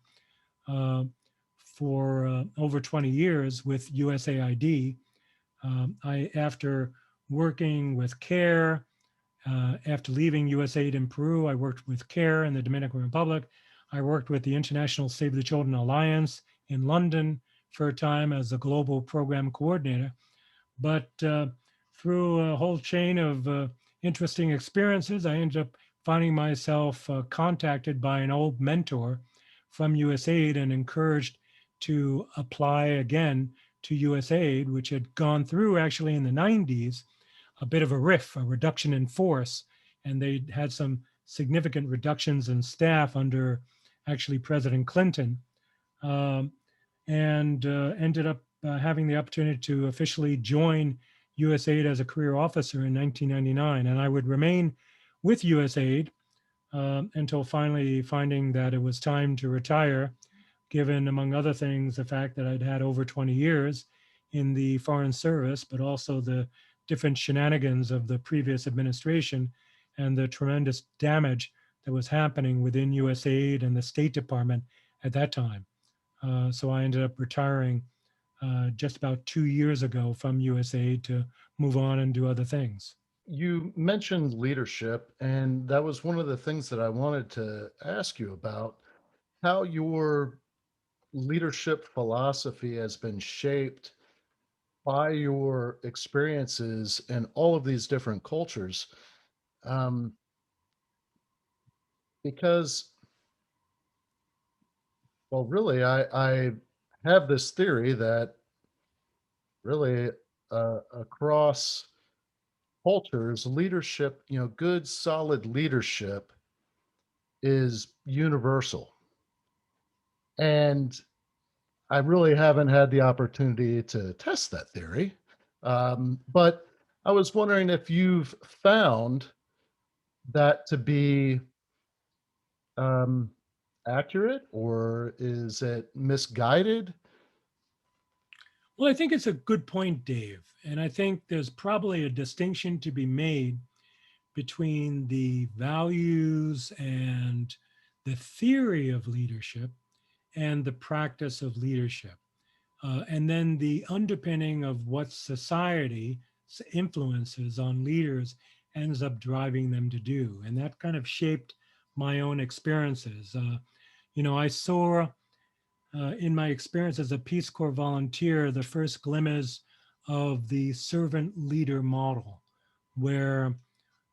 uh, for over 20 years with USAID. After working with CARE, after leaving USAID in Peru, I worked with CARE in the Dominican Republic. I worked with the International Save the Children Alliance in London for a time as a global program coordinator. But through a whole chain of interesting experiences, I ended up finding myself contacted by an old mentor from USAID and encouraged to apply again to USAID, which had gone through actually in the 90s a bit of a reduction in force. And they had some significant reductions in staff under actually President Clinton. Um, and ended up having the opportunity to officially join USAID as a career officer in 1999. And I would remain with USAID until finally finding that it was time to retire, given, among other things, the fact that I'd had over 20 years in the Foreign Service, but also the different shenanigans of the previous administration and the tremendous damage that was happening within USAID and the State Department at that time. So I ended up retiring just about 2 years ago from USAID to move on and do other things. You mentioned leadership, and that was one of the things that I wanted to ask you about, how your leadership philosophy has been shaped by your experiences in all of these different cultures. Um, because, well, really, I have this theory that really across cultures, leadership, good, solid leadership is universal. And I really haven't had the opportunity to test that theory. But I was wondering if you've found that to be um, accurate, or is it misguided? Well, I think it's a good point, Dave. And I think there's probably a distinction to be made between the values and the theory of leadership and the practice of leadership. And then the underpinning of what society influences on leaders ends up driving them to do. And that kind of shaped my own experiences. I saw in my experience as a Peace Corps volunteer the first glimmers of the servant leader model, where,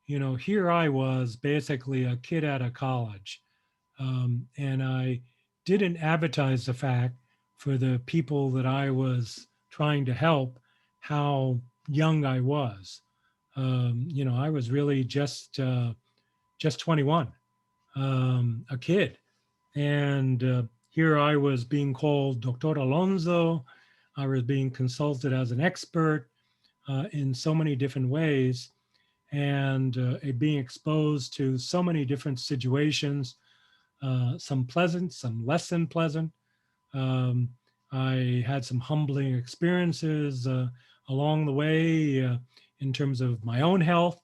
here I was basically a kid out of college. And I didn't advertise the fact for the people that I was trying to help how young I was. I was really just 21, a kid, and here I was being called Dr. Alonzo. I was being consulted as an expert in so many different ways, and being exposed to so many different situations, some pleasant, some less than pleasant. Um, I had some humbling experiences along the way in terms of my own health,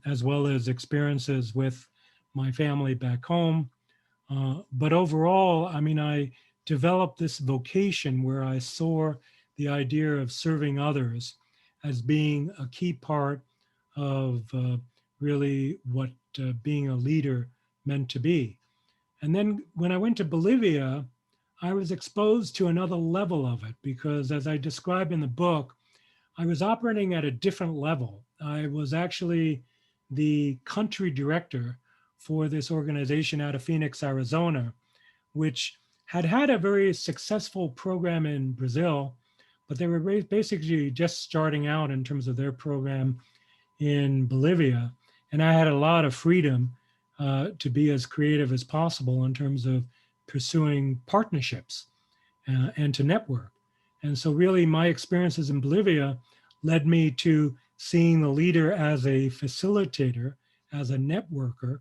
as well as experiences with my family back home. But overall, I mean, I developed this vocation where I saw the idea of serving others as being a key part of really what being a leader meant to be. And then when I went to Bolivia, I was exposed to another level of it because, as I describe in the book, I was operating at a different level. I was actually the country director for this organization out of Phoenix, Arizona, which had had a very successful program in Brazil, but they were basically just starting out in terms of their program in Bolivia. And I had a lot of freedom to be as creative as possible in terms of pursuing partnerships and to network. And so, really, my experiences in Bolivia led me to seeing the leader as a facilitator, as a networker.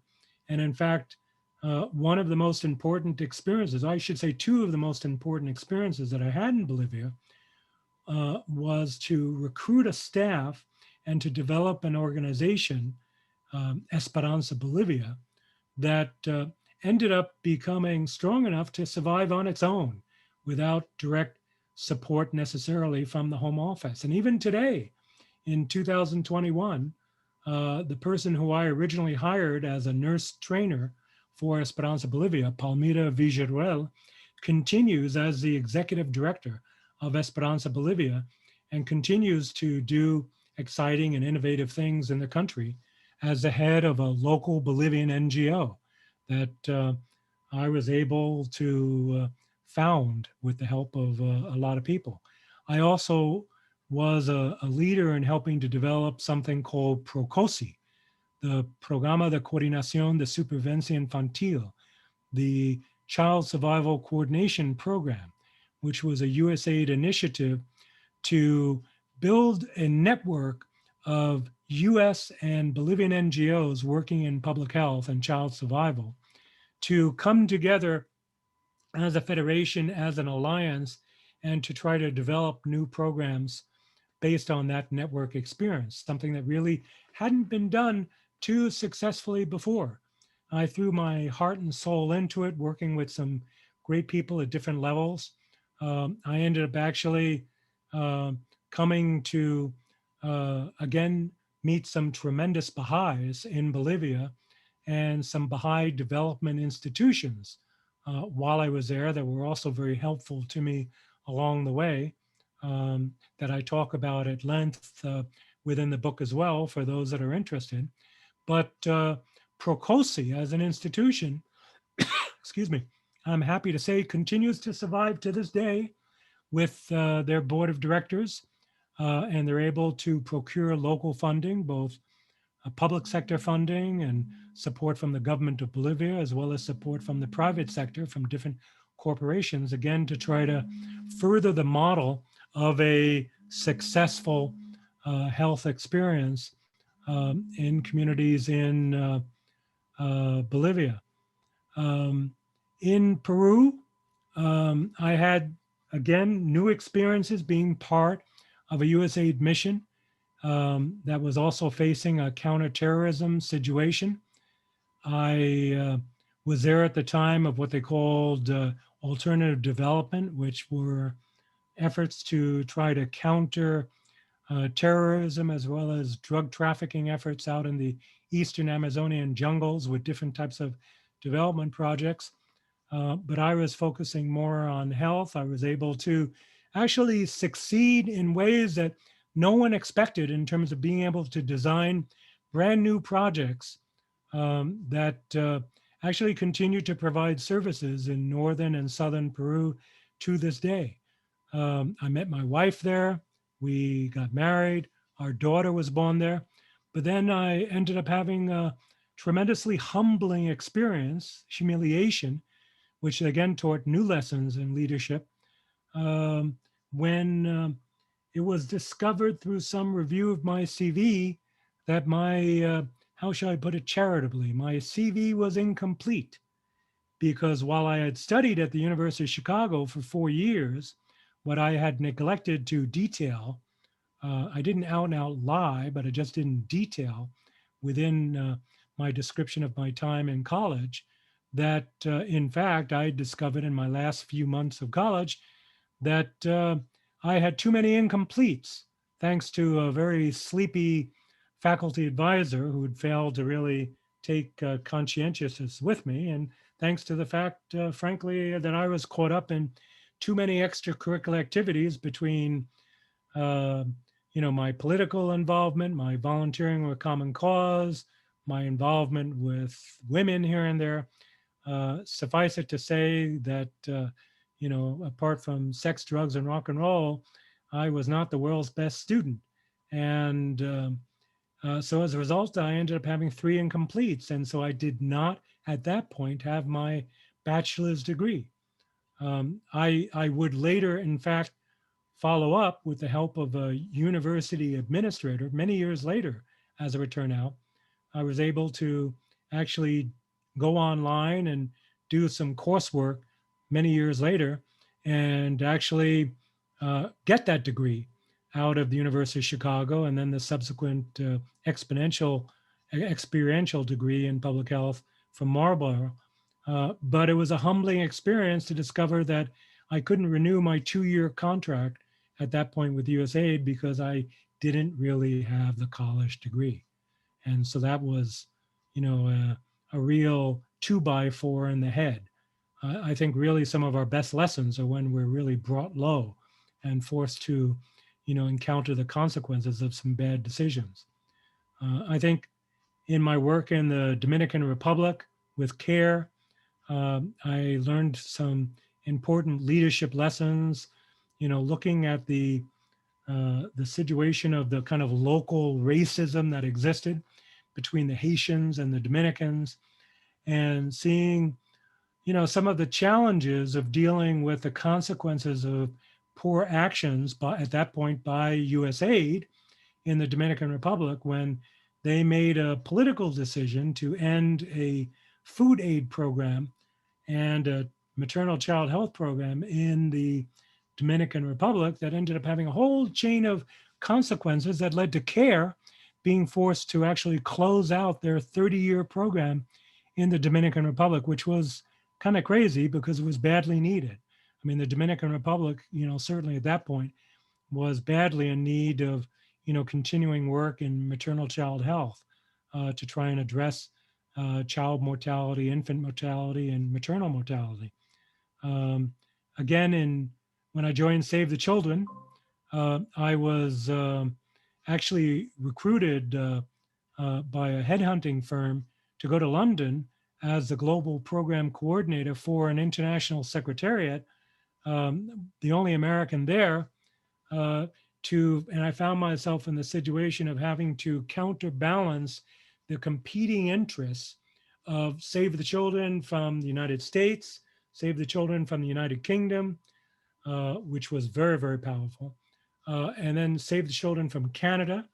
And in fact, one of the most important experiences, I should say, two of the most important experiences that I had in Bolivia was to recruit a staff and to develop an organization, Esperanza Bolivia, that ended up becoming strong enough to survive on its own without direct support necessarily from the home office. And even today, in 2021, the person who I originally hired as a nurse trainer for Esperanza Bolivia, Palmira Villarreal, continues as the executive director of Esperanza Bolivia and continues to do exciting and innovative things in the country as the head of a local Bolivian NGO that I was able to found with the help of a lot of people. I also was a leader in helping to develop something called PROCOSI, the Programa de Coordinación de Supervivencia Infantil, the Child Survival Coordination Program, which was a USAID initiative to build a network of US and Bolivian NGOs working in public health and child survival to come together as a federation, as an alliance, and to try to develop new programs based on that network experience, something that really hadn't been done too successfully before. I threw my heart and soul into it, working with some great people at different levels. I ended up actually uh, coming to, again, meet some tremendous Baha'is in Bolivia and some Baha'i development institutions while I was there that were also very helpful to me along the way, that I talk about at length within the book as well for those that are interested. But Procosi as an institution, excuse me, I'm happy to say continues to survive to this day with their board of directors, and they're able to procure local funding, both public sector funding and support from the government of Bolivia, as well as support from the private sector from different corporations, again, to try to further the model of a successful health experience in communities in Bolivia. Um, in Peru, I had, again, new experiences being part of a USAID mission that was also facing a counterterrorism situation. I was there at the time of what they called alternative development, which were efforts to try to counter terrorism as well as drug trafficking efforts out in the eastern Amazonian jungles with different types of development projects. But I was focusing more on health. I was able to actually succeed in ways that no one expected in terms of being able to design brand new projects that actually continue to provide services in northern and southern Peru to this day. I met my wife there. We got married. Our daughter was born there. But then I ended up having a tremendously humbling experience, humiliation, which again taught new lessons in leadership. Um, when it was discovered through some review of my CV that my, how shall I put it charitably, my CV was incomplete because while I had studied at the University of Chicago for 4 years, what I had neglected to detail, I didn't out and out lie, but I just didn't detail within my description of my time in college that, in fact, I discovered in my last few months of college that I had too many incompletes, thanks to a very sleepy faculty advisor who had failed to really take conscientiousness with me. And thanks to the fact, frankly, that I was caught up in too many extracurricular activities between uh, my political involvement, my volunteering with Common Cause, my involvement with women here and there. Suffice it to say that, apart from sex, drugs, and rock and roll, I was not the world's best student. And so as a result, I ended up having 3 incompletes. And so I did not at that point have my bachelor's degree. I would later, in fact, follow up with the help of a university administrator many years later. As it turned out, I was able to actually go online and do some coursework many years later and actually get that degree out of the University of Chicago and then the subsequent experiential degree in public health from Marlborough. But it was a humbling experience to discover that I couldn't renew my 2-year contract at that point with USAID because I didn't really have the college degree. And so that was, a real 2x4 in the head. I think really some of our best lessons are when we're really brought low and forced to, encounter the consequences of some bad decisions. I think in my work in the Dominican Republic with CARE, I learned some important leadership lessons, looking at the situation of the kind of local racism that existed between the Haitians and the Dominicans, and seeing, some of the challenges of dealing with the consequences of poor actions at that point by USAID in the Dominican Republic when they made a political decision to end a food aid program and a maternal child health program in the Dominican Republic that ended up having a whole chain of consequences that led to CARE being forced to actually close out their 30-year program in the Dominican Republic, which was kind of crazy because it was badly needed. I mean, the Dominican Republic, certainly at that point was badly in need of, continuing work in maternal child health to try and address child mortality, infant mortality, and maternal mortality. Um, Again, when I joined Save the Children, I was actually recruited by a headhunting firm to go to London as the global program coordinator for an international secretariat, the only American there, uh, and I found myself in the situation of having to counterbalance the competing interests of Save the Children from the United States, Save the Children from the United Kingdom, which was very, very powerful, and then Save the Children from Canada,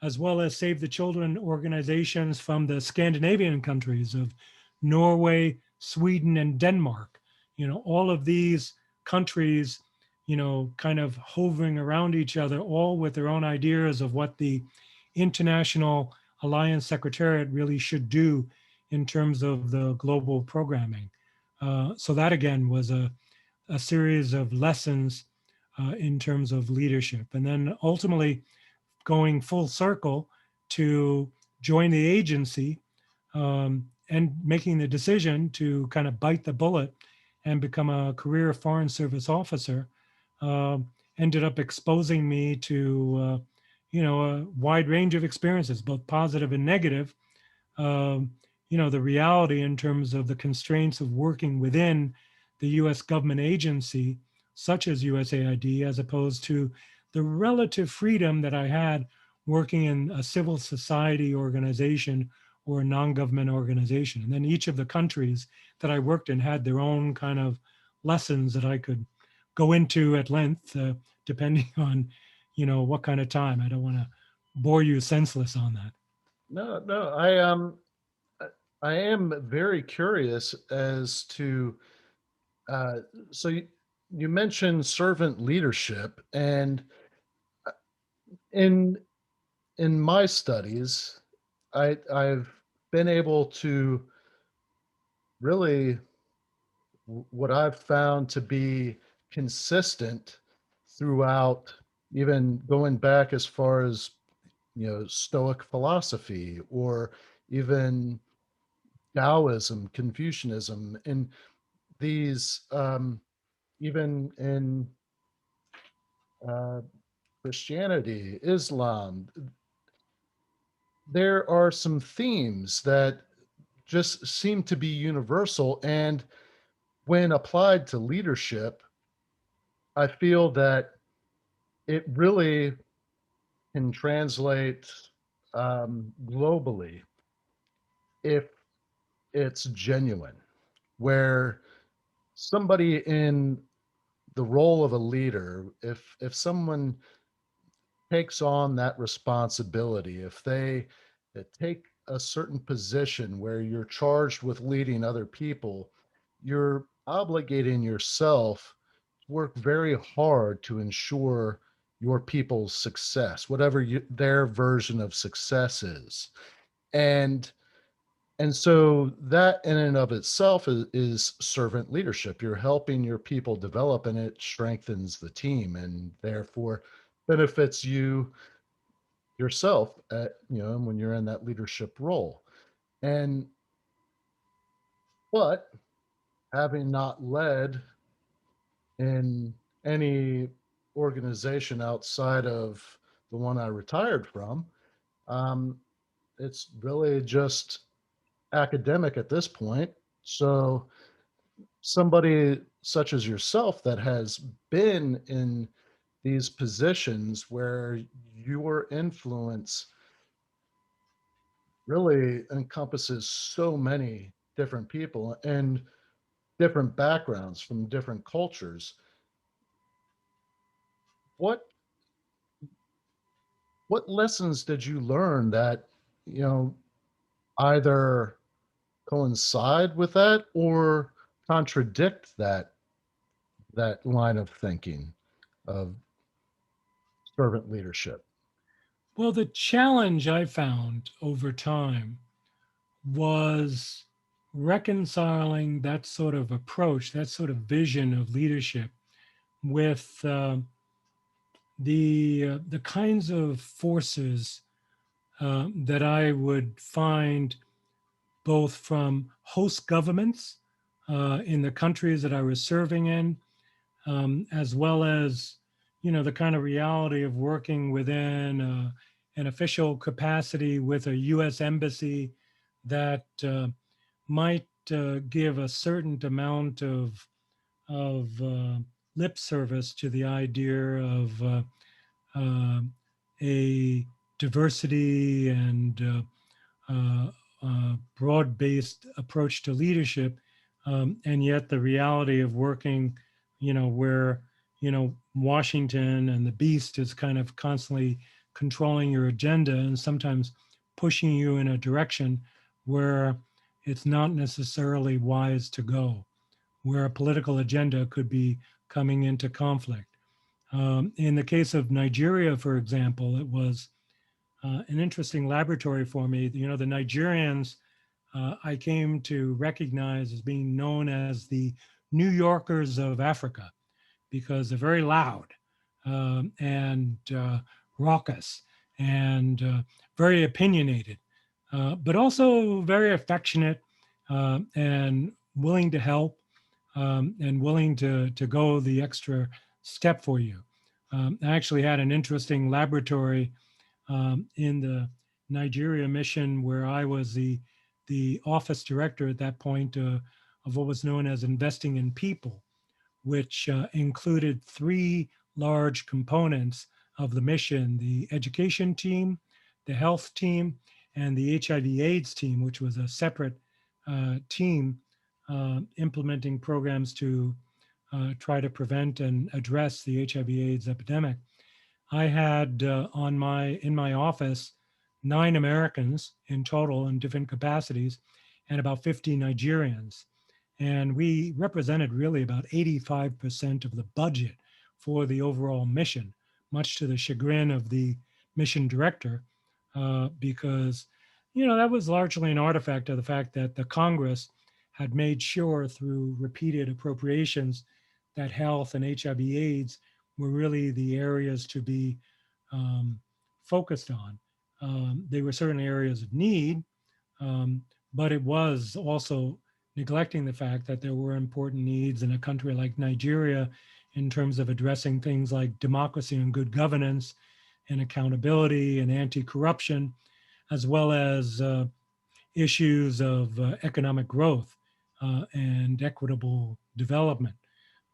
as well as Save the Children organizations from the Scandinavian countries of Norway, Sweden, and Denmark. All of these countries, kind of hovering around each other, all with their own ideas of what the International Alliance Secretariat really should do in terms of the global programming. So that again was a series of lessons in terms of leadership. And then ultimately, going full circle to join the agency and making the decision to kind of bite the bullet and become a career Foreign Service officer uh, ended up exposing me to, a wide range of experiences, both positive and negative. Um, the reality in terms of the constraints of working within the U.S. government agency, such as USAID, as opposed to the relative freedom that I had working in a civil society organization or a non-government organization. And then each of the countries that I worked in had their own kind of lessons that I could go into at length, depending on, what kind of time. I don't want to bore you senseless on that. No, no, I I am very curious as to uh, so you mentioned servant leadership, and uh, in in my studies, I've been able to really what I've found to be consistent throughout, even going back as far as Stoic philosophy, or even Taoism, Confucianism, and these even in uh, Christianity, Islam, there are some themes that just seem to be universal. And when applied to leadership, I feel that it really can translate globally if it's genuine, where somebody in the role of a leader, if someone takes on that responsibility, if they take a certain position where you're charged with leading other people, you're obligating yourself to work very hard to ensure your people's success, whatever their version of success is. And so that in and of itself is servant leadership. You're helping your people develop, and it strengthens the team, and therefore benefits you yourself when you're in that leadership role. And but having not led in any organization outside of the one I retired from, um, it's really just academic at this point. So somebody such as yourself that has been in these positions where your influence really encompasses so many different people and different backgrounds from different cultures. What what lessons did you learn that, you know, either coincide with that or contradict that line of thinking of servant leadership? Well, the challenge I found over time was reconciling that sort of approach, that sort of vision of leadership with the kinds of forces that I would find both from host governments in the countries that I was serving in, as well as the kind of reality of working within an official capacity with a U.S. embassy that might give a certain amount of lip service to the idea of uh, a diversity and broad-based approach to leadership, and yet the reality of working, where Washington and the beast is kind of constantly controlling your agenda and sometimes pushing you in a direction where it's not necessarily wise to go, where a political agenda could be coming into conflict. In the case of Nigeria, for example, it was an interesting laboratory for me. The Nigerians I came to recognize as being known as the New Yorkers of Africa because they're very loud and raucous and very opinionated, but also very affectionate and willing to help and willing to go the extra step for you. I actually had an interesting laboratory in the Nigeria mission where I was the office director at that point of what was known as investing in people, which included three large components of the mission: the education team, the health team, and the HIV/AIDS team, which was a separate team implementing programs to try to prevent and address the HIV/AIDS epidemic. I had in my office 9 Americans in total in different capacities, and about 50 Nigerians, and we represented really about 85% of the budget for the overall mission, much to the chagrin of the mission director, because that was largely an artifact of the fact that the Congress had made sure through repeated appropriations that health and HIV/AIDS were really the areas to be um, focused on. They were certainly areas of need, um, but it was also neglecting the fact that there were important needs in a country like Nigeria in terms of addressing things like democracy and good governance and accountability and anti-corruption, as well as issues of economic growth and equitable development.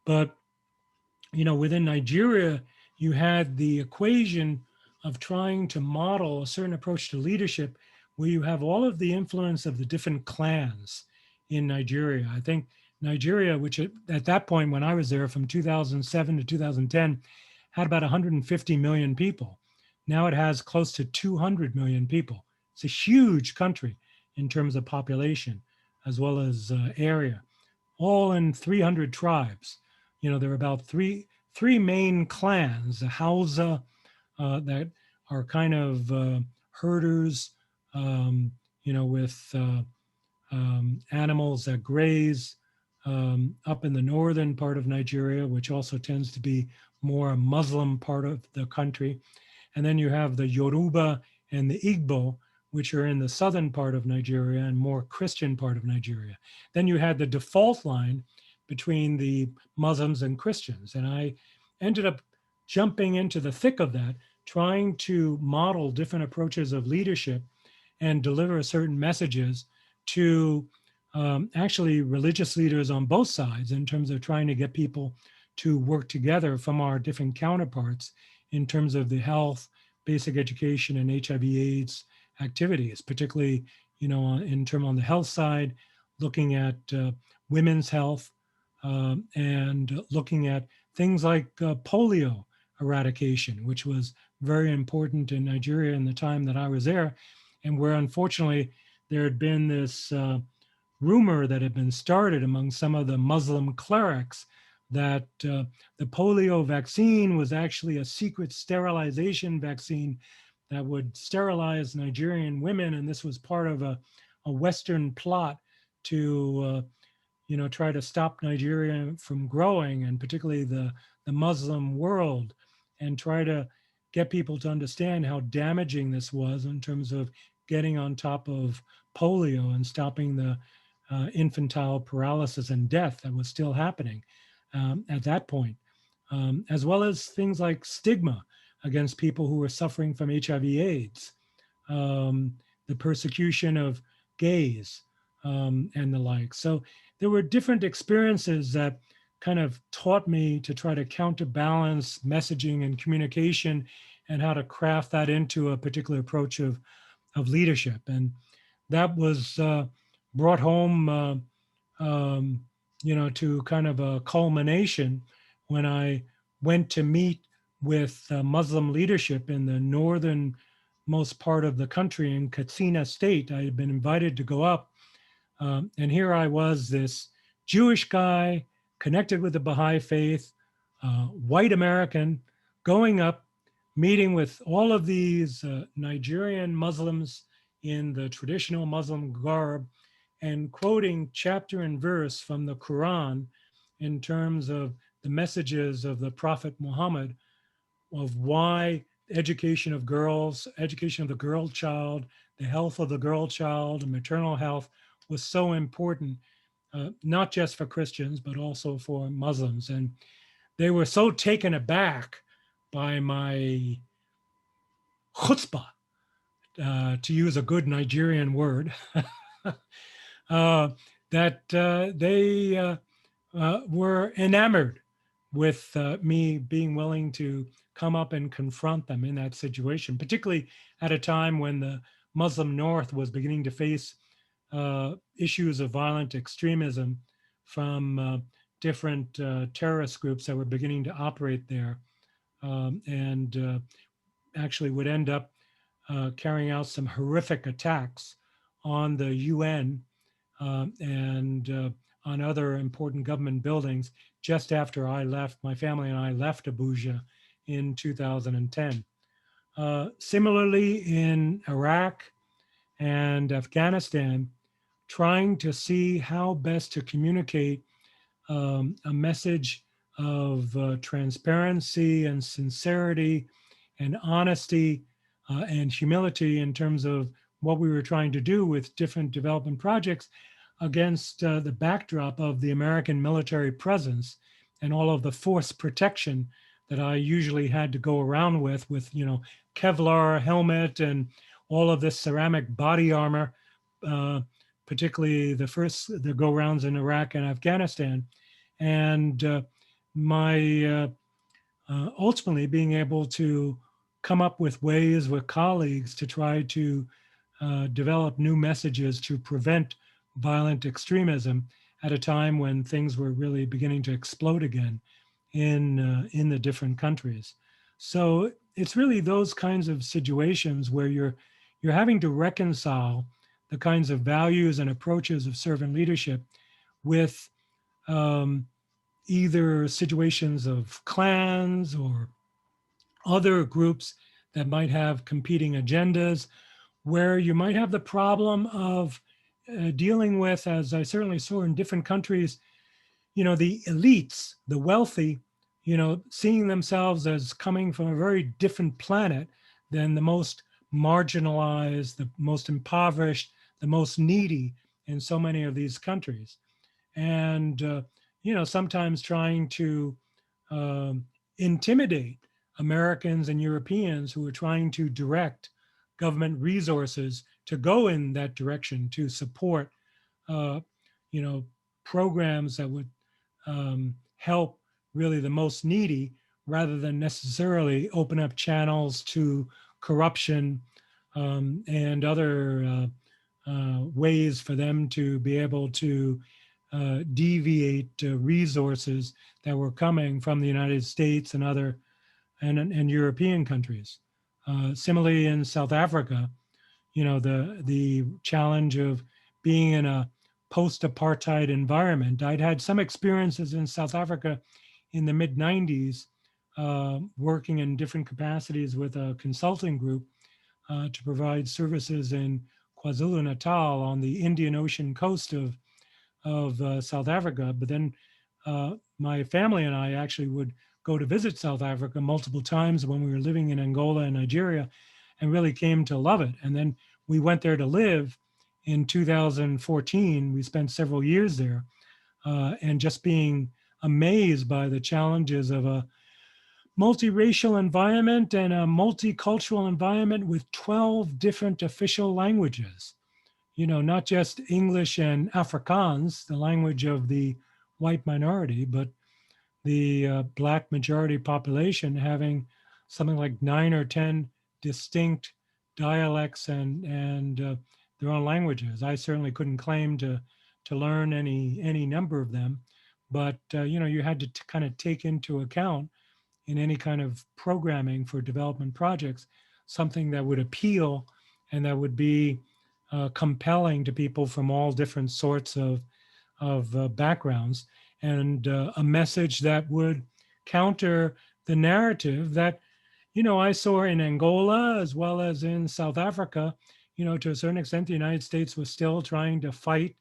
But within Nigeria, you had the equation of trying to model a certain approach to leadership where you have all of the influence of the different clans in Nigeria. I think Nigeria, which at that point when I was there from 2007 to 2010, had about 150 million people. Now it has close to 200 million people. It's a huge country in terms of population as well as area, all in 300 tribes. There are about three main clans: the Hausa, that are kind of herders, with animals that graze up in the northern part of Nigeria, which also tends to be more a Muslim part of the country. And then you have the Yoruba and the Igbo, which are in the southern part of Nigeria and more Christian part of Nigeria. Then you had the default line between the Muslims and Christians. And I ended up jumping into the thick of that, trying to model different approaches of leadership and deliver certain messages to actually religious leaders on both sides in terms of trying to get people to work together from our different counterparts in terms of the health, basic education, and HIV/AIDS activities, particularly, in terms on the health side, looking at women's health and looking at things like polio eradication, which was very important in Nigeria in the time that I was there, and where unfortunately there had been this rumor that had been started among some of the Muslim clerics that the polio vaccine was actually a secret sterilization vaccine that would sterilize Nigerian women. And this was part of a Western plot to try to stop Nigeria from growing, and particularly the Muslim world, and try to get people to understand how damaging this was in terms of getting on top of polio and stopping the infantile paralysis and death that was still happening at that point, as well as things like stigma against people who were suffering from HIV/AIDS, the persecution of gays, and the like. So there were different experiences that kind of taught me to try to counterbalance messaging and communication and how to craft that into a particular approach of leadership. And that was brought home, to kind of a culmination when I went to meet with Muslim leadership in the northernmost part of the country in Katsina State. I had been invited to go up, and here I was, this Jewish guy connected with the Baha'i faith, white American, going up, meeting with all of these Nigerian Muslims in the traditional Muslim garb, and quoting chapter and verse from the Quran in terms of the messages of the Prophet Muhammad, of why education of girls, education of the girl child, the health of the girl child, and maternal health was so important, not just for Christians, but also for Muslims. And they were so taken aback by my chutzpah, to use a good Nigerian word, that they were enamored with me being willing to come up and confront them in that situation, particularly at a time when the Muslim North was beginning to face issues of violent extremism from different terrorist groups that were beginning to operate there, and actually would end up carrying out some horrific attacks on the UN and on other important government buildings just after I left, my family and I left Abuja in 2010. Similarly, in Iraq and Afghanistan, trying to see how best to communicate a message of transparency and sincerity and honesty and humility in terms of what we were trying to do with different development projects against the backdrop of the American military presence and all of the force protection that I usually had to go around with Kevlar helmet and all of this ceramic body armor, particularly the go-rounds in Iraq and Afghanistan. And my ultimately being able to come up with ways with colleagues to try to develop new messages to prevent violent extremism at a time when things were really beginning to explode again in the different countries. So it's really those kinds of situations where you're having to reconcile the kinds of values and approaches of servant leadership with either situations of clans or other groups that might have competing agendas, where you might have the problem of dealing with, as I certainly saw in different countries, the elites, the wealthy, seeing themselves as coming from a very different planet than the most marginalized, the most impoverished, the most needy in so many of these countries. And, sometimes trying to intimidate Americans and Europeans who are trying to direct government resources to go in that direction to support, uh, programs that would help really the most needy, rather than necessarily open up channels to corruption and other ways for them to be able to deviate resources that were coming from the United States and other and European countries. Similarly, in South Africa, the challenge of being in a post-apartheid environment. I'd had some experiences in South Africa in the mid 90s, working in different capacities with a consulting group to provide services in KwaZulu-Natal on the Indian Ocean coast of South Africa. But then my family and I actually would go to visit South Africa multiple times when we were living in Angola and Nigeria, and really came to love it. And then we went there to live in 2014. We spent several years there, and just being amazed by the challenges of a multiracial environment and a multicultural environment with 12 different official languages. You know, not just English and Afrikaans, the language of the white minority, but the Black majority population having something like 9 or 10 distinct dialects and their own languages. I certainly couldn't claim to learn any number of them, but you know, you had to kind of take into account in any kind of programming for development projects something that would appeal and that would be compelling to people from all different sorts of backgrounds, and a message that would counter the narrative that, you know, I saw in Angola as well as in South Africa. You know, to a certain extent, the United States was still trying to fight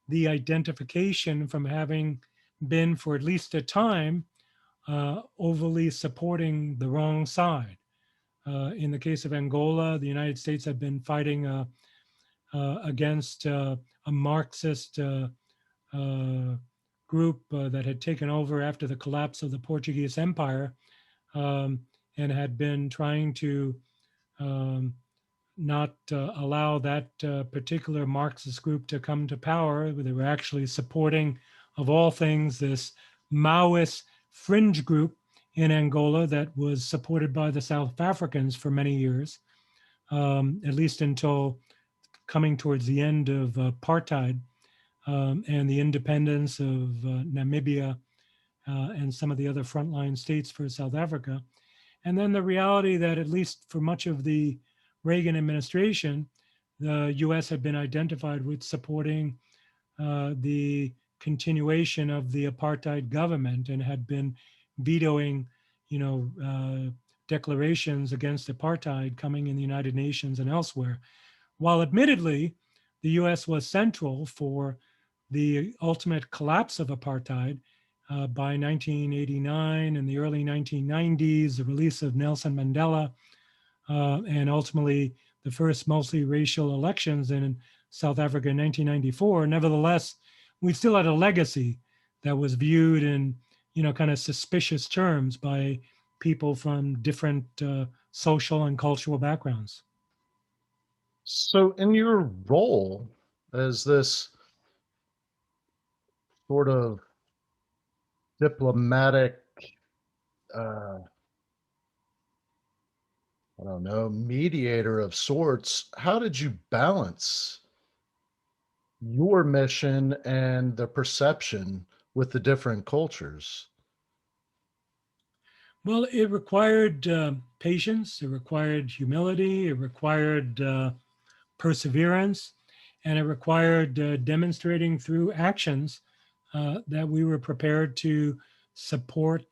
the identification from having been, for at least a time, overly supporting the wrong side. In the case of Angola, the United States had been fighting against a Marxist uh, group that had taken over after the collapse of the Portuguese Empire, um, and had been trying to um, not allow that particular Marxist group to come to power. They were actually supporting, of all things, this Maoist fringe group in Angola that was supported by the South Africans for many years, at least until coming towards the end of apartheid and the independence of Namibia and some of the other frontline states for South Africa. And then the reality that, at least for much of the Reagan administration, the US had been identified with supporting the continuation of the apartheid government and had been vetoing, you know, declarations against apartheid coming in the United Nations and elsewhere. While admittedly, the US was central for the ultimate collapse of apartheid by 1989 and the early 1990s, the release of Nelson Mandela, and ultimately the first multiracial elections in South Africa in 1994. Nevertheless, we still had a legacy that was viewed in, you know, kind of suspicious terms by people from different social and cultural backgrounds. So, in your role as this sort of diplomatic, uh, I don't know, mediator of sorts, how did you balance your mission and the perception with the different cultures? Well, it required patience, it required humility, it required perseverance, and it required demonstrating through actions that we were prepared to support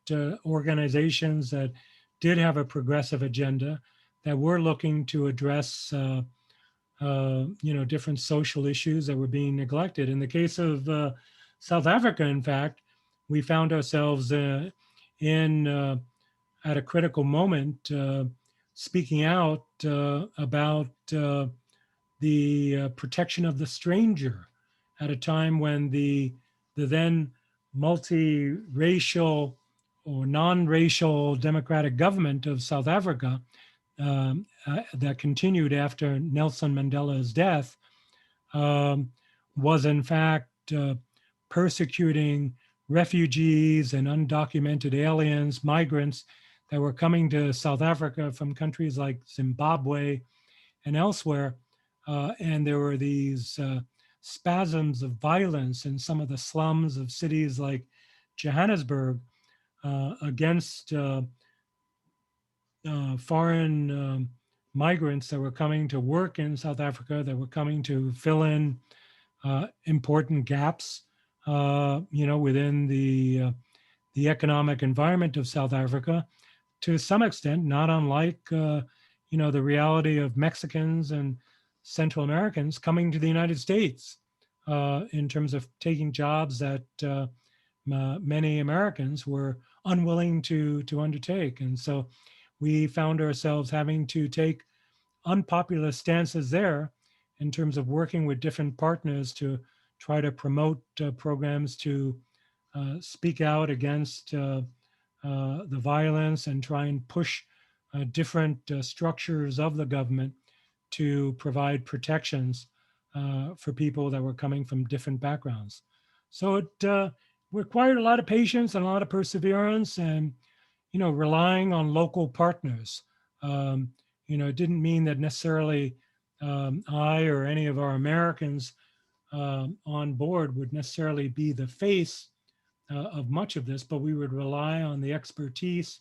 organizations that did have a progressive agenda, that were looking to address you know, different social issues that were being neglected. In the case of South Africa, in fact, we found ourselves in at a critical moment speaking out about the protection of the stranger at a time when the then multiracial or non-racial democratic government of South Africa that continued after Nelson Mandela's death um, was in fact persecuting refugees and undocumented aliens, migrants that were coming to South Africa from countries like Zimbabwe and elsewhere. And there were these spasms of violence in some of the slums of cities like Johannesburg against foreign migrants that were coming to work in South Africa, that were coming to fill in important gaps, within the economic environment of South Africa, to some extent, not unlike, the reality of Mexicans and Central Americans coming to the United States, in terms of taking jobs that many Americans were unwilling to undertake. And so we found ourselves having to take unpopular stances there in terms of working with different partners to try to promote programs to speak out against the violence and try and push different structures of the government to provide protections for people that were coming from different backgrounds. So it required a lot of patience and a lot of perseverance, and relying on local partners. It didn't mean that necessarily I or any of our Americans on board would necessarily be the face of much of this, but we would rely on the expertise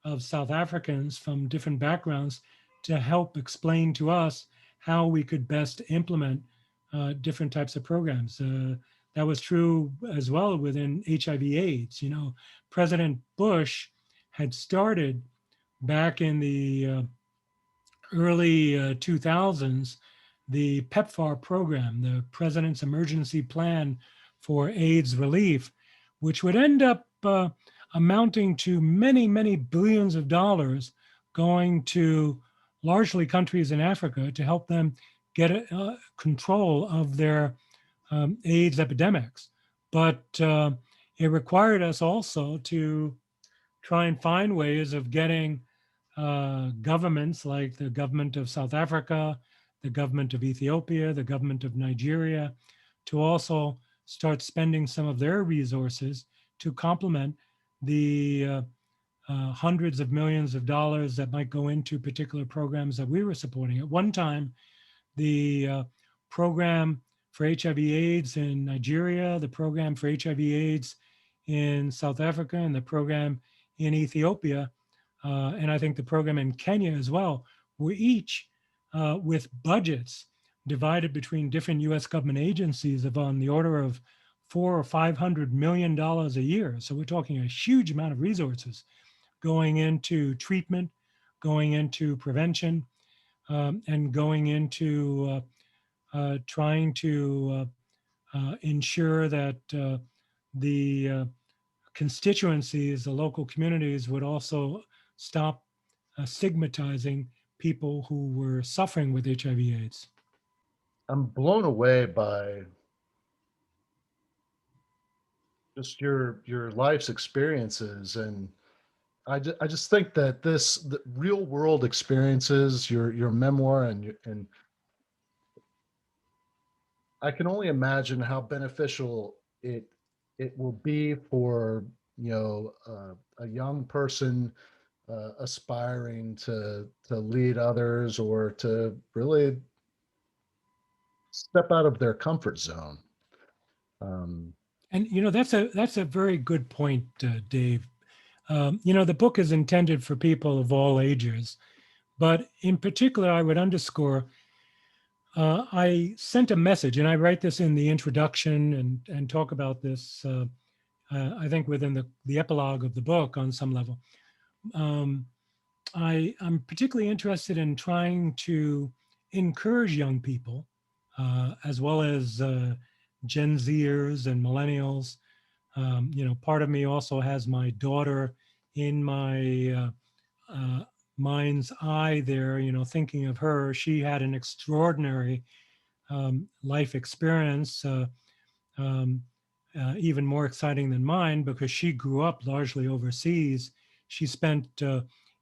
of South Africans from different backgrounds to help explain to us how we could best implement different types of programs. That was true as well within HIV/AIDS. President Bush had started back in the early 2000s the PEPFAR program, the President's Emergency Plan for AIDS Relief, which would end up amounting to many, many billions of dollars going to largely countries in Africa to help them get control of their AIDS epidemics. But it required us also to try and find ways of getting governments like the government of South Africa, the government of Ethiopia, the government of Nigeria, to also start spending some of their resources to complement the hundreds of millions of dollars that might go into particular programs that we were supporting. At one time, the program for HIV/AIDS in Nigeria, the program for HIV/AIDS in South Africa, and the program in Ethiopia, and I think the program in Kenya as well, were each with budgets divided between different U.S. government agencies of on the order of $400 or $500 million a year. So we're talking a huge amount of resources going into treatment, going into prevention, and going into trying to ensure that the constituencies, the local communities, would also stop stigmatizing people who were suffering with HIV/AIDS. I'm blown away by just your life's experiences, and I just think that the real world experiences, your memoir, and I can only imagine how beneficial it will be for a young person aspiring to lead others or to really step out of their comfort zone. Um, And that's a very good point, Dave. The book is intended for people of all ages, but in particular, I would underscore. I sent a message, and I write this in the introduction and talk about this. I think within the epilogue of the book on some level. I'm particularly interested in trying to encourage young people, as well as Gen Zers and millennials. Part of me also has my daughter in my mind's eye there, thinking of her. She had an extraordinary life experience, um, even more exciting than mine because she grew up largely overseas. She spent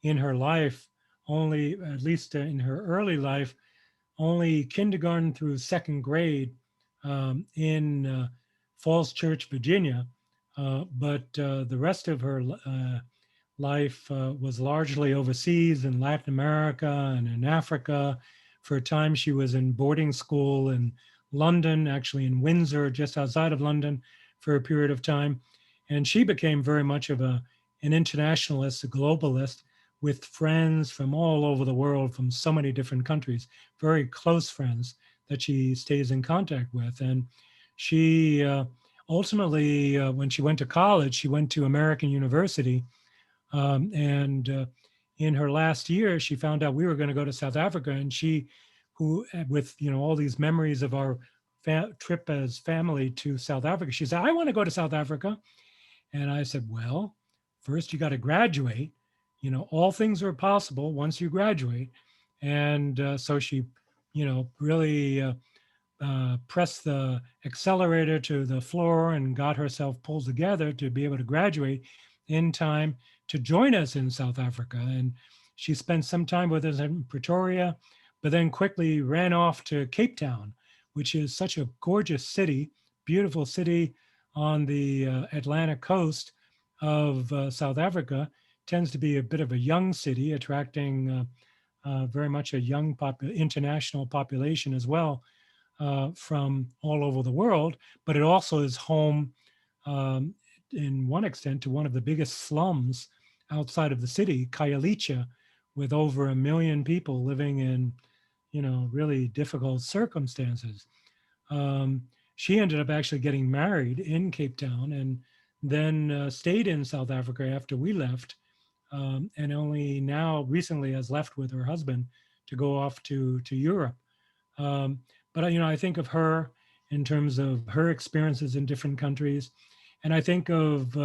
in her life only, at least in her early life, only kindergarten through second grade in Falls Church, Virginia. But the rest of her life was largely overseas in Latin America and in Africa. For a time, she was in boarding school in London, actually in Windsor, just outside of London, for a period of time. And she became very much of an internationalist, a globalist, with friends from all over the world, from so many different countries, very close friends that she stays in contact with. And she ultimately, when she went to college, she went to American University. And in her last year, she found out we were going to go to South Africa. And she, who, with, all these memories of our trip as family to South Africa, she said, I want to go to South Africa. And I said, well, first you got to graduate. All things are possible once you graduate. And so she, really pressed the accelerator to the floor and got herself pulled together to be able to graduate in time to join us in South Africa. And she spent some time with us in Pretoria, but then quickly ran off to Cape Town, which is such a gorgeous city, beautiful city on the Atlantic coast of South Africa. Tends to be a bit of a young city, attracting very much a young international population as well, from all over the world. But it also is home, um, in one extent, to one of the biggest slums outside of the city, Khayelitsha, with over 1 million people living in, really difficult circumstances. Um, she ended up actually getting married in Cape Town, and then stayed in South Africa after we left, and only now recently has left with her husband to go off to Europe. Um, but I think of her in terms of her experiences in different countries, and I think of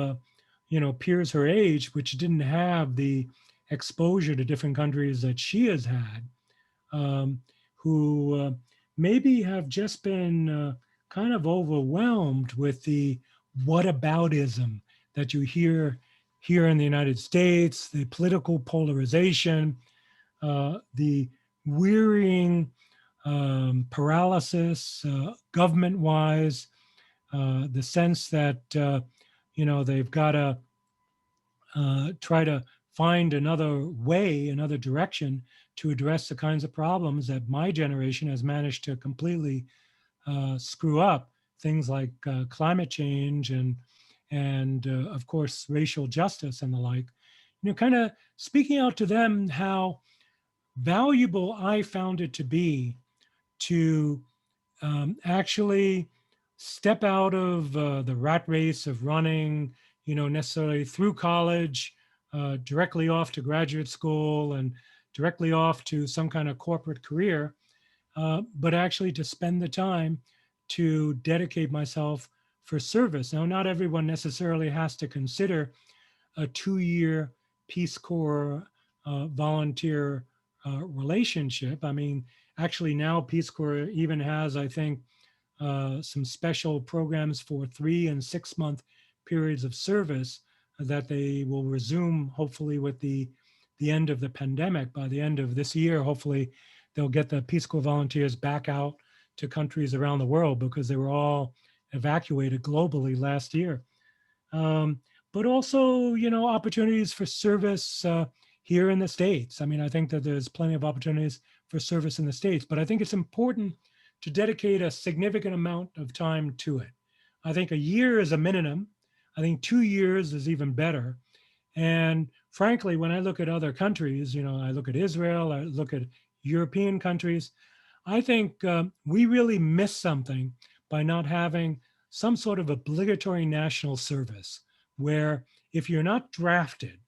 peers her age, which didn't have the exposure to different countries that she has had, who maybe have just been kind of overwhelmed with the whataboutism that you hear here in the United States, the political polarization, the wearying paralysis, government-wise, the sense that they've got to try to find another way, another direction to address the kinds of problems that my generation has managed to completely screw up. Things like climate change and of course racial justice and the like. Kind of speaking out to them how valuable I found it to be to actually step out of the rat race of running, necessarily through college, directly off to graduate school and directly off to some kind of corporate career, but actually to spend the time to dedicate myself for service. Now, not everyone necessarily has to consider a 2-year Peace Corps volunteer relationship. I mean, actually now Peace Corps even has, I think, some special programs for 3 and 6 month periods of service that they will resume hopefully with the end of the pandemic. By the end of this year, hopefully they'll get the Peace Corps volunteers back out to countries around the world because they were all evacuated globally last year. But also, opportunities for service here in the States. I mean, I think that there's plenty of opportunities for service in the States, but I think it's important to dedicate a significant amount of time to it. I think a year is a minimum. I think 2 years is even better. And frankly, when I look at other countries, I look at Israel, I look at European countries, I think we really miss something by not having some sort of obligatory national service where if you're not drafted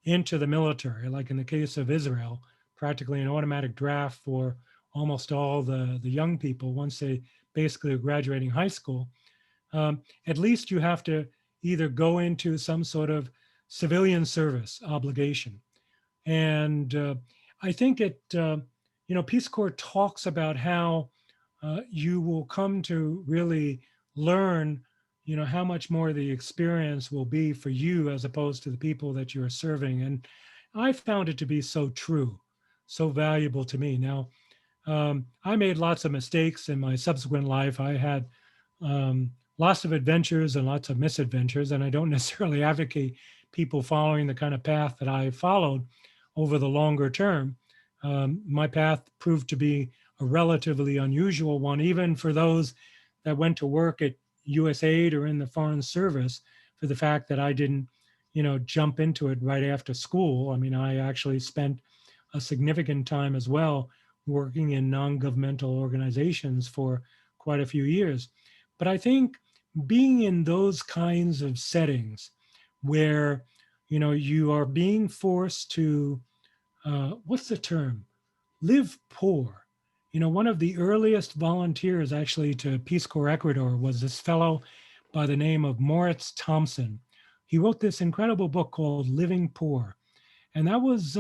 into the military, like in the case of Israel, practically an automatic draft for almost all the young people once they basically are graduating high school, at least you have to either go into some sort of civilian service obligation. And I think Peace Corps talks about how you will come to really learn, how much more the experience will be for you as opposed to the people that you're serving. And I found it to be so true, so valuable to me. Now, I made lots of mistakes in my subsequent life. I had lots of adventures and lots of misadventures, and I don't necessarily advocate people following the kind of path that I followed over the longer term. My path proved to be a relatively unusual one, even for those that went to work at USAID or in the Foreign Service, for the fact that I didn't, jump into it right after school. I mean, I actually spent a significant time as well working in non-governmental organizations for quite a few years. But I think being in those kinds of settings where, you are being forced to, what's the term? Live poor. One of the earliest volunteers actually to Peace Corps Ecuador was this fellow by the name of Moritz Thompson. He wrote this incredible book called Living Poor. And that was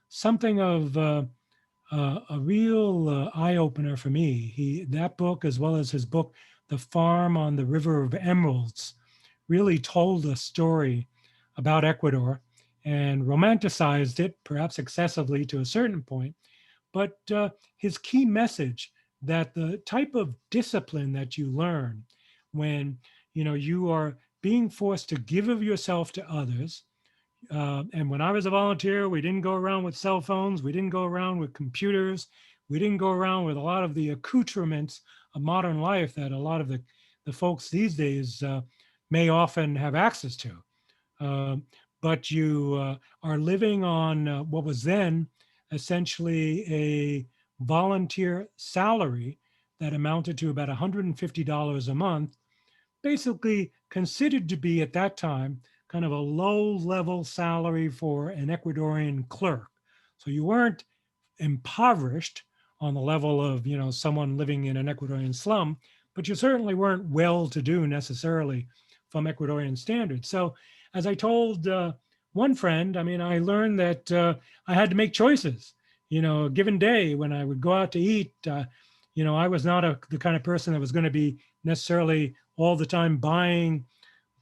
something of a real eye opener for me. That book, as well as his book, The Farm on the River of Emeralds, really told a story about Ecuador and romanticized it, perhaps excessively to a certain point. But his key message that the type of discipline that you learn when you are being forced to give of yourself to others, and when I was a volunteer, we didn't go around with cell phones. We didn't go around with computers. We didn't go around with a lot of the accoutrements of modern life that a lot of the folks these days may often have access to. Uh, but you are living on what was then essentially a volunteer salary that amounted to about $150 a month, basically considered to be at that time kind of a low level salary for an Ecuadorian clerk. So you weren't impoverished on the level of, someone living in an Ecuadorian slum, but you certainly weren't well to do necessarily from Ecuadorian standards. So as I told one friend, I mean, I learned that I had to make choices. A given day when I would go out to eat, I was not the kind of person that was going to be necessarily all the time buying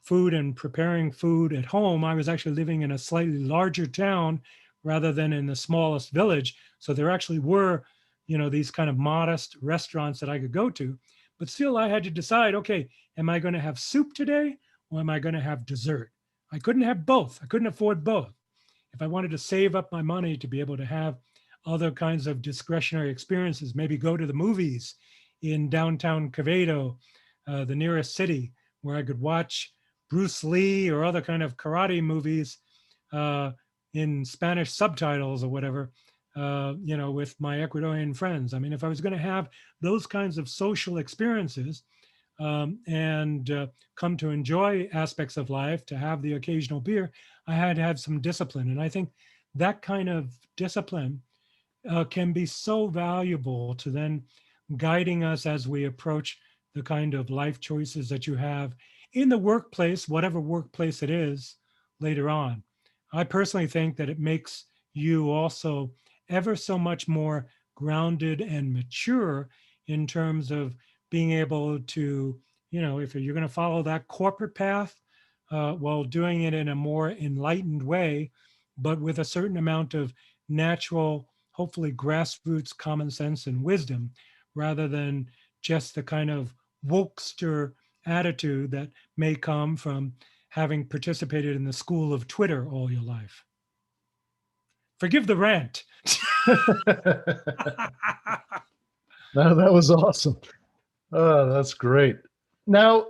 food and preparing food at home. I was actually living in a slightly larger town rather than in the smallest village. So there actually were, these kind of modest restaurants that I could go to. But still, I had to decide, okay, am I going to have soup today or am I going to have dessert? I couldn't have both. I couldn't afford both. If I wanted to save up my money to be able to have other kinds of discretionary experiences, maybe go to the movies in downtown Quevedo, the nearest city, where I could watch Bruce Lee or other kind of karate movies in Spanish subtitles or whatever, with my Ecuadorian friends. I mean, if I was going to have those kinds of social experiences and come to enjoy aspects of life, to have the occasional beer, I had to have some discipline. And I think that kind of discipline can be so valuable to then guiding us as we approach the kind of life choices that you have in the workplace, whatever workplace it is, later on. I personally think that it makes you also ever so much more grounded and mature in terms of being able to, if you're going to follow that corporate path, while doing it in a more enlightened way, but with a certain amount of natural, hopefully grassroots common sense and wisdom, rather than just the kind of wokester attitude that may come from having participated in the school of Twitter all your life. Forgive the rant. No, that was awesome. Oh, that's great. Now,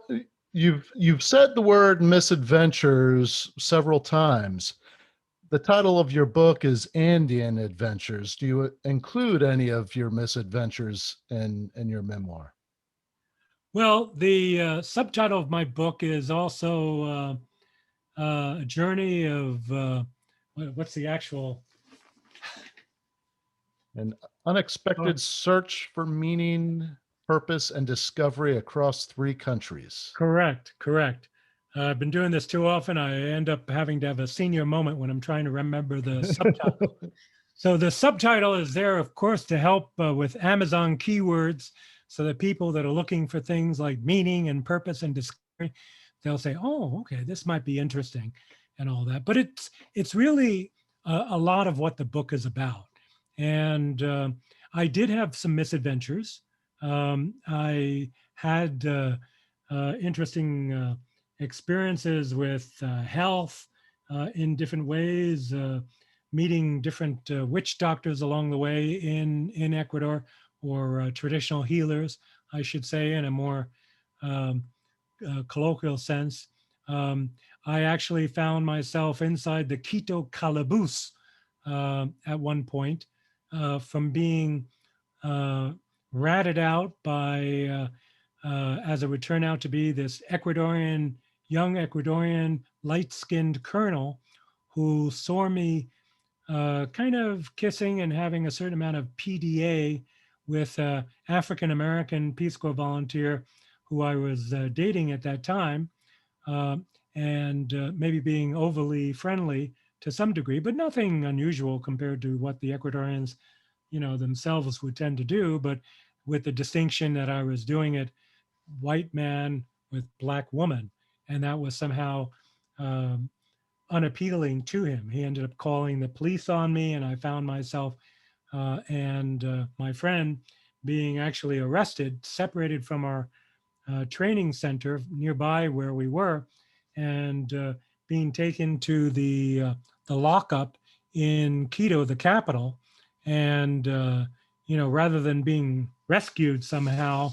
you've said the word misadventures several times. The title of your book is Andean Adventures. Do you include any of your misadventures in your memoir? Well, the subtitle of my book is also a journey of what's the actual? An unexpected search for meaning, purpose, and discovery across 3 countries. Correct, correct. I've been doing this too often. I end up having to have a senior moment when I'm trying to remember the subtitle. So the subtitle is there, of course, to help with Amazon keywords, so that people that are looking for things like meaning and purpose and discovery, they'll say, "Oh, okay, this might be interesting," and all that. But it's really a lot of what the book is about. And I did have some misadventures. I had interesting experiences with health in different ways. Meeting different witch doctors along the way in Ecuador, or traditional healers, I should say, in a more um, colloquial sense. Um, I actually found myself inside the Quito calaboose at one point from being uh, ratted out by, as it would turn out to be, this young Ecuadorian, light-skinned colonel who saw me kind of kissing and having a certain amount of PDA with African American Peace Corps volunteer who I was dating at that time, uh, and maybe being overly friendly to some degree, but nothing unusual compared to what the Ecuadorians, themselves would tend to do. But with the distinction that I was doing it white man with black woman, and that was somehow um, unappealing to him. He ended up calling the police on me, and I found myself and my friend being actually arrested, separated from our training center nearby where we were, and being taken to the lockup in Quito, the capital. And rather than being rescued somehow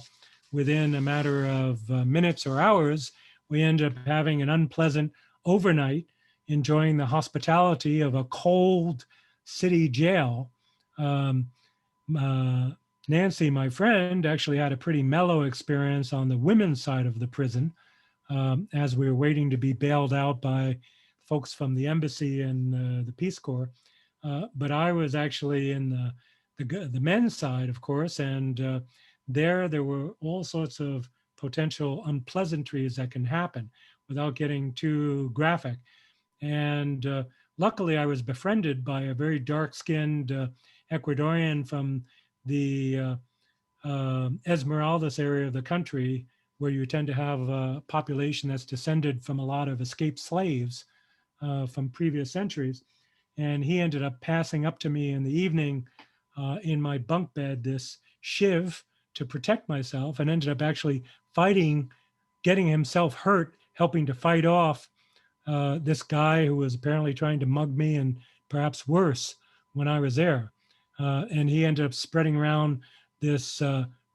within a matter of minutes or hours, we ended up having an unpleasant overnight, enjoying the hospitality of a cold city jail. Um, uh, Nancy, my friend, actually had a pretty mellow experience on the women's side of the prison, as we were waiting to be bailed out by folks from the embassy and the Peace Corps. But I was actually in the men's side, of course, and there were all sorts of potential unpleasantries that can happen without getting too graphic. And luckily, I was befriended by a very dark-skinned Ecuadorian from the Esmeraldas area of the country, where you tend to have a population that's descended from a lot of escaped slaves from previous centuries. And he ended up passing up to me in the evening in my bunk bed this shiv to protect myself, and ended up actually fighting, getting himself hurt, helping to fight off this guy who was apparently trying to mug me and perhaps worse when I was there. And he ended up spreading around this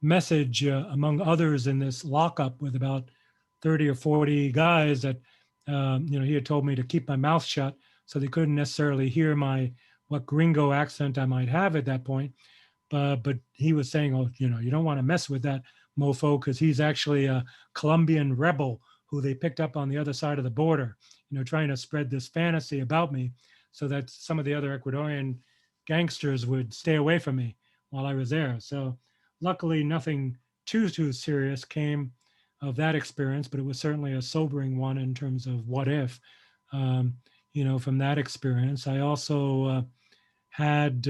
message among others in this lockup with about 30 or 40 guys that, he had told me to keep my mouth shut so they couldn't necessarily hear what gringo accent I might have at that point. But he was saying, oh, you don't want to mess with that mofo because he's actually a Colombian rebel who they picked up on the other side of the border, trying to spread this fantasy about me so that some of the other Ecuadorian gangsters would stay away from me while I was there. So luckily, nothing too serious came of that experience, but it was certainly a sobering one in terms of what if, from that experience. I also had,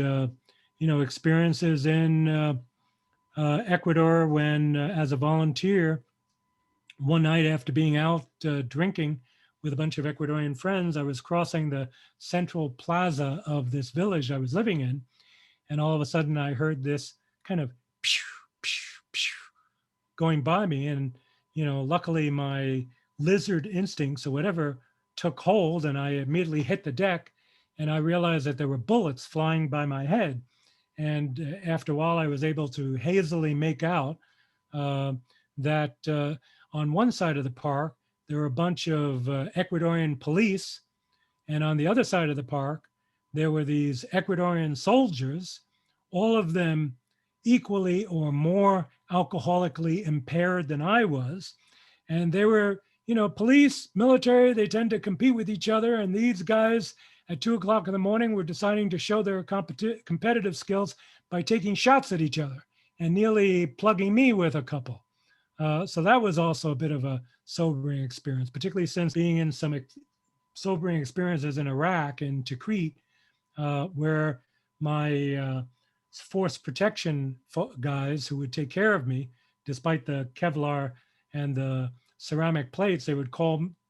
experiences in Ecuador when, as a volunteer, one night after being out drinking with a bunch of Ecuadorian friends, I was crossing the central plaza of this village I was living in. And all of a sudden I heard this kind of pew, pew, pew, going by me. And, luckily my lizard instincts or whatever took hold, and I immediately hit the deck, and I realized that there were bullets flying by my head. And after a while, I was able to hazily make out uh, that on one side of the park, there were a bunch of Ecuadorian police. And on the other side of the park, there were these Ecuadorian soldiers, all of them equally or more alcoholically impaired than I was. And they were, police, military, they tend to compete with each other. And these guys at 2 o'clock in the morning were deciding to show their competitive skills by taking shots at each other and nearly plugging me with a couple. So that was also a bit of a sobering experience, particularly since being in some sobering experiences in Iraq and Tikrit, where my force protection guys who would take care of me, despite the Kevlar and the ceramic plates, they would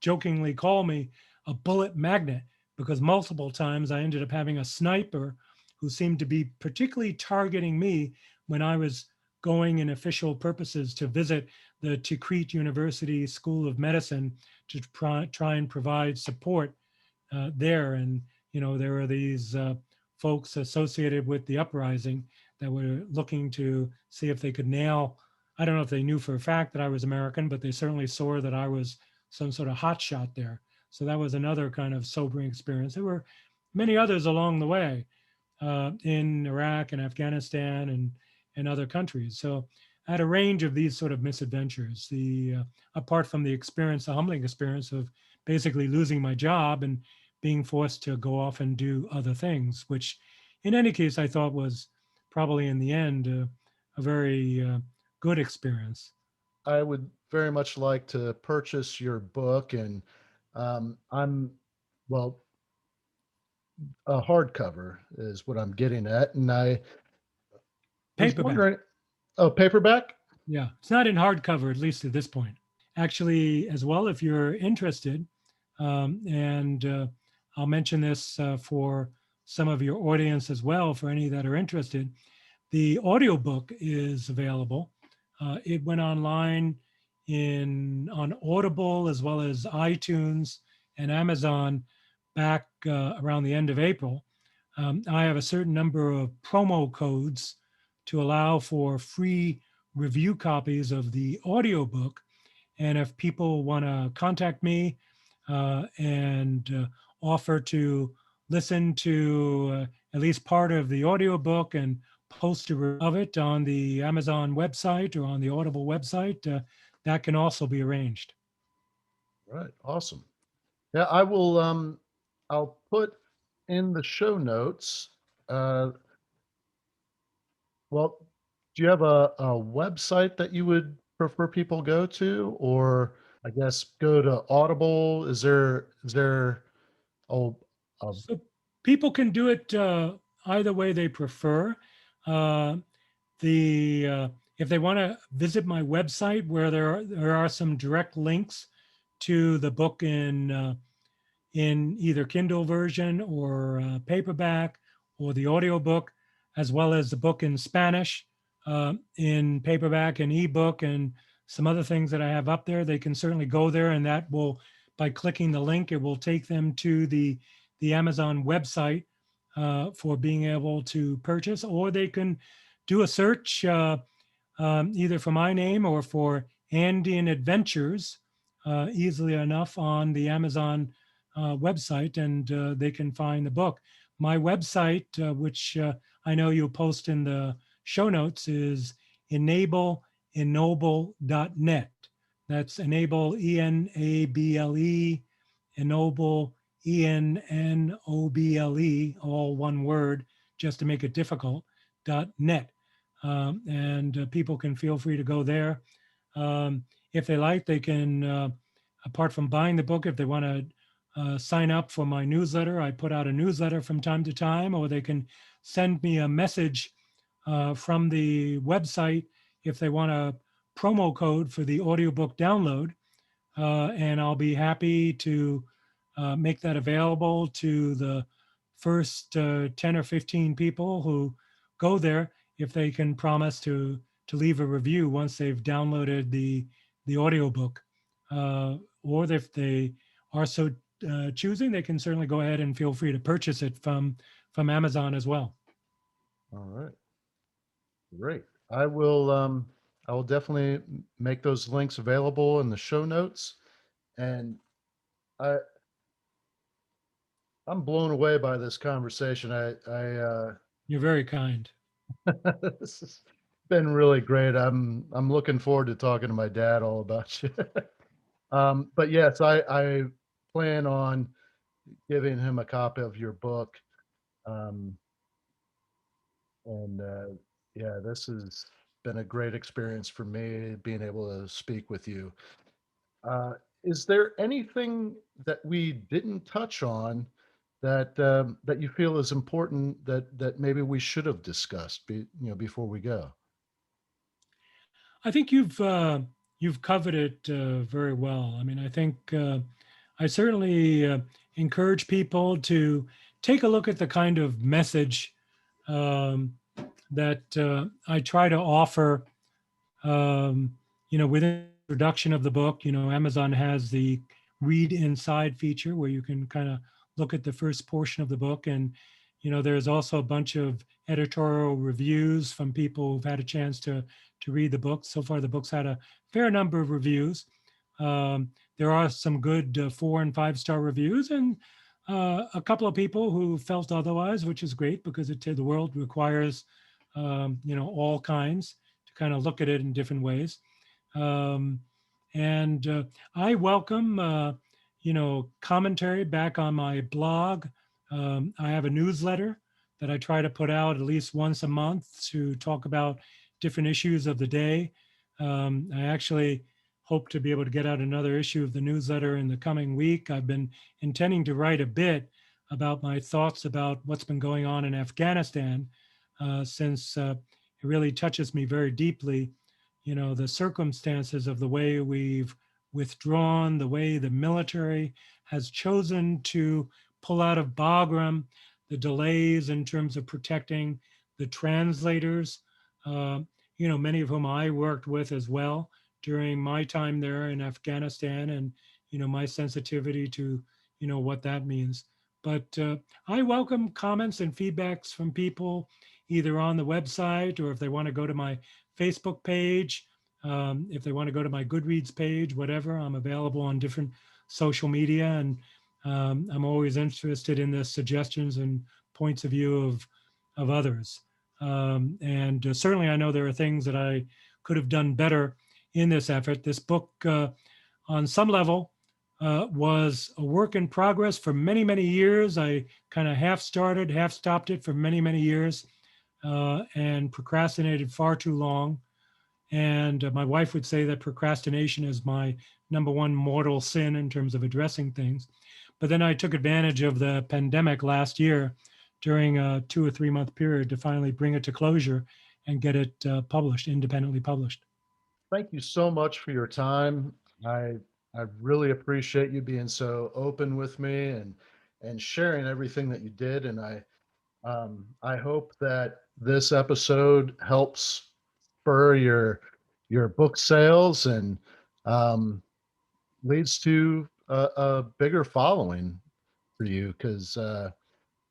jokingly call me a bullet magnet, because multiple times I ended up having a sniper who seemed to be particularly targeting me when I was going in official purposes to visit the Tikrit University School of Medicine to try and provide support there. And, there were these folks associated with the uprising that were looking to see if they could nail, I don't know if they knew for a fact that I was American, but they certainly saw that I was some sort of hotshot there. So that was another kind of sobering experience. There were many others along the way in Iraq and Afghanistan in other countries. So I had a range of these sort of misadventures. Apart from the experience, the humbling experience of basically losing my job and being forced to go off and do other things, which in any case I thought was probably in the end a very good experience. I would very much like to purchase your book, and I'm, well, a hardcover is what I'm getting at, and I was Paperback. wondering, oh, paperback? Yeah, it's not in hardcover, at least at this point. Actually, as well, if you're interested, and I'll mention this for some of your audience as well, for any that are interested, the audiobook is available. It went online on Audible as well as iTunes and Amazon back around the end of April. I have a certain number of promo codes to allow for free review copies of the audiobook. And if people want to contact me and offer to listen to at least part of the audiobook and post a review of it on the Amazon website or on the Audible website, that can also be arranged. Right, awesome. Yeah, I will, I'll put in the show notes, uh, well, do you have a website that you would prefer people go to? Or I guess go to Audible? Is there oh, a So people can do it either way they prefer. Uh, the If they want to visit my website, where there are some direct links to the book in either Kindle version or paperback or the audiobook, as well as the book in Spanish in paperback and ebook and some other things that I have up there. They can certainly go there, and that will, by clicking the link, it will take them to the Amazon website for being able to purchase, or they can do a search either for my name or for Andean Adventures easily enough on the Amazon website, and they can find the book. My website, which I know you'll post in the show notes, is ennoble.net. That's enable, ENABLE, ennoble, ENNOBLE, all one word, just to make it difficult, .net. And people can feel free to go there. If they like, they can, apart from buying the book, if they want to sign up for my newsletter, I put out a newsletter from time to time, or they can send me a message from the website if they want a promo code for the audiobook download. And I'll be happy to make that available to the first 10 or 15 people who go there, if they can promise to leave a review once they've downloaded the audiobook. Or if they are so choosing, they can certainly go ahead and feel free to purchase it from Amazon as well. all right, great. I will definitely make those links available in the show notes, and I I'm blown away by this conversation. You're very kind. This has been really great. I'm looking forward to talking to my dad all about you. But yes, I plan on giving him a copy of your book. Um, and yeah, this has been a great experience for me being able to speak with you. Uh, is there anything that we didn't touch on that you feel is important that maybe we should have discussed before we go? I think you've covered it very well. I mean, I think I certainly encourage people to take a look at the kind of message um, that I try to offer. Within the production of the book, Amazon has the read inside feature where you can kind of look at the first portion of the book. And, there's also a bunch of editorial reviews from people who've had a chance to read the book. So far, the book's had a fair number of reviews. There are some good 4 and 5 star reviews, and a couple of people who felt otherwise, which is great because the world requires all kinds to kind of look at it in different ways. Um, and I welcome, commentary back on my blog. I have a newsletter that I try to put out at least once a month to talk about different issues of the day. I actually hope to be able to get out another issue of the newsletter in the coming week. I've been intending to write a bit about my thoughts about what's been going on in Afghanistan, since it really touches me very deeply. The circumstances of the way we've withdrawn, the way the military has chosen to pull out of Bagram, the delays in terms of protecting the translators, many of whom I worked with as well during my time there in Afghanistan, and my sensitivity to what that means. But I welcome comments and feedbacks from people either on the website, or if they want to go to my Facebook page, if they want to go to my Goodreads page, whatever. I'm available on different social media, and I'm always interested in the suggestions and points of view of others. And certainly, I know there are things that I could have done better in this effort. This book, on some level, was a work in progress for many, many years. I kind of half started, half stopped it for many, many years, and procrastinated far too long. And my wife would say that procrastination is my number one mortal sin in terms of addressing things. But then I took advantage of the pandemic last year during a 2 or 3 month period to finally bring it to closure and get it published, independently published. Thank you so much for your time. I I really appreciate you being so open with me and sharing everything that you did. And I hope that this episode helps spur your book sales and um, leads to a bigger following for you, because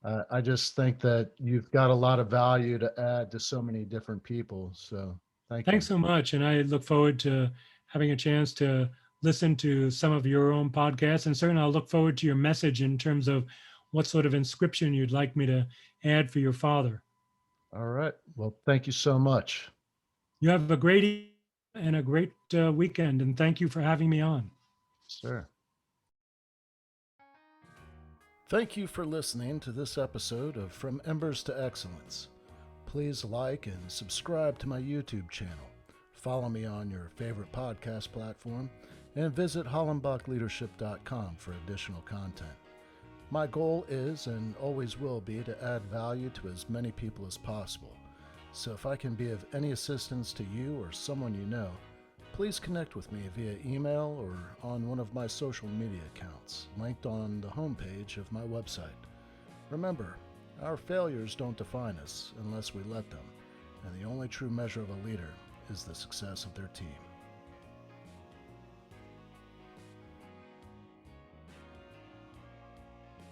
I just think that you've got a lot of value to add to so many different people. So thank you. Thanks so much. And I look forward to having a chance to listen to some of your own podcasts. And certainly I'll look forward to your message in terms of what sort of inscription you'd like me to add for your father. All right. Well, thank you so much. You have a great and a great weekend. And thank you for having me on. Sure. Thank you for listening to this episode of From Embers to Excellence. Please like and subscribe to my YouTube channel. Follow me on your favorite podcast platform and visit hollenbachleadership.com for additional content. My goal is and always will be to add value to as many people as possible. So if I can be of any assistance to you or someone you know, please connect with me via email or on one of my social media accounts, linked on the homepage of my website. Remember, our failures don't define us unless we let them, and the only true measure of a leader is the success of their team.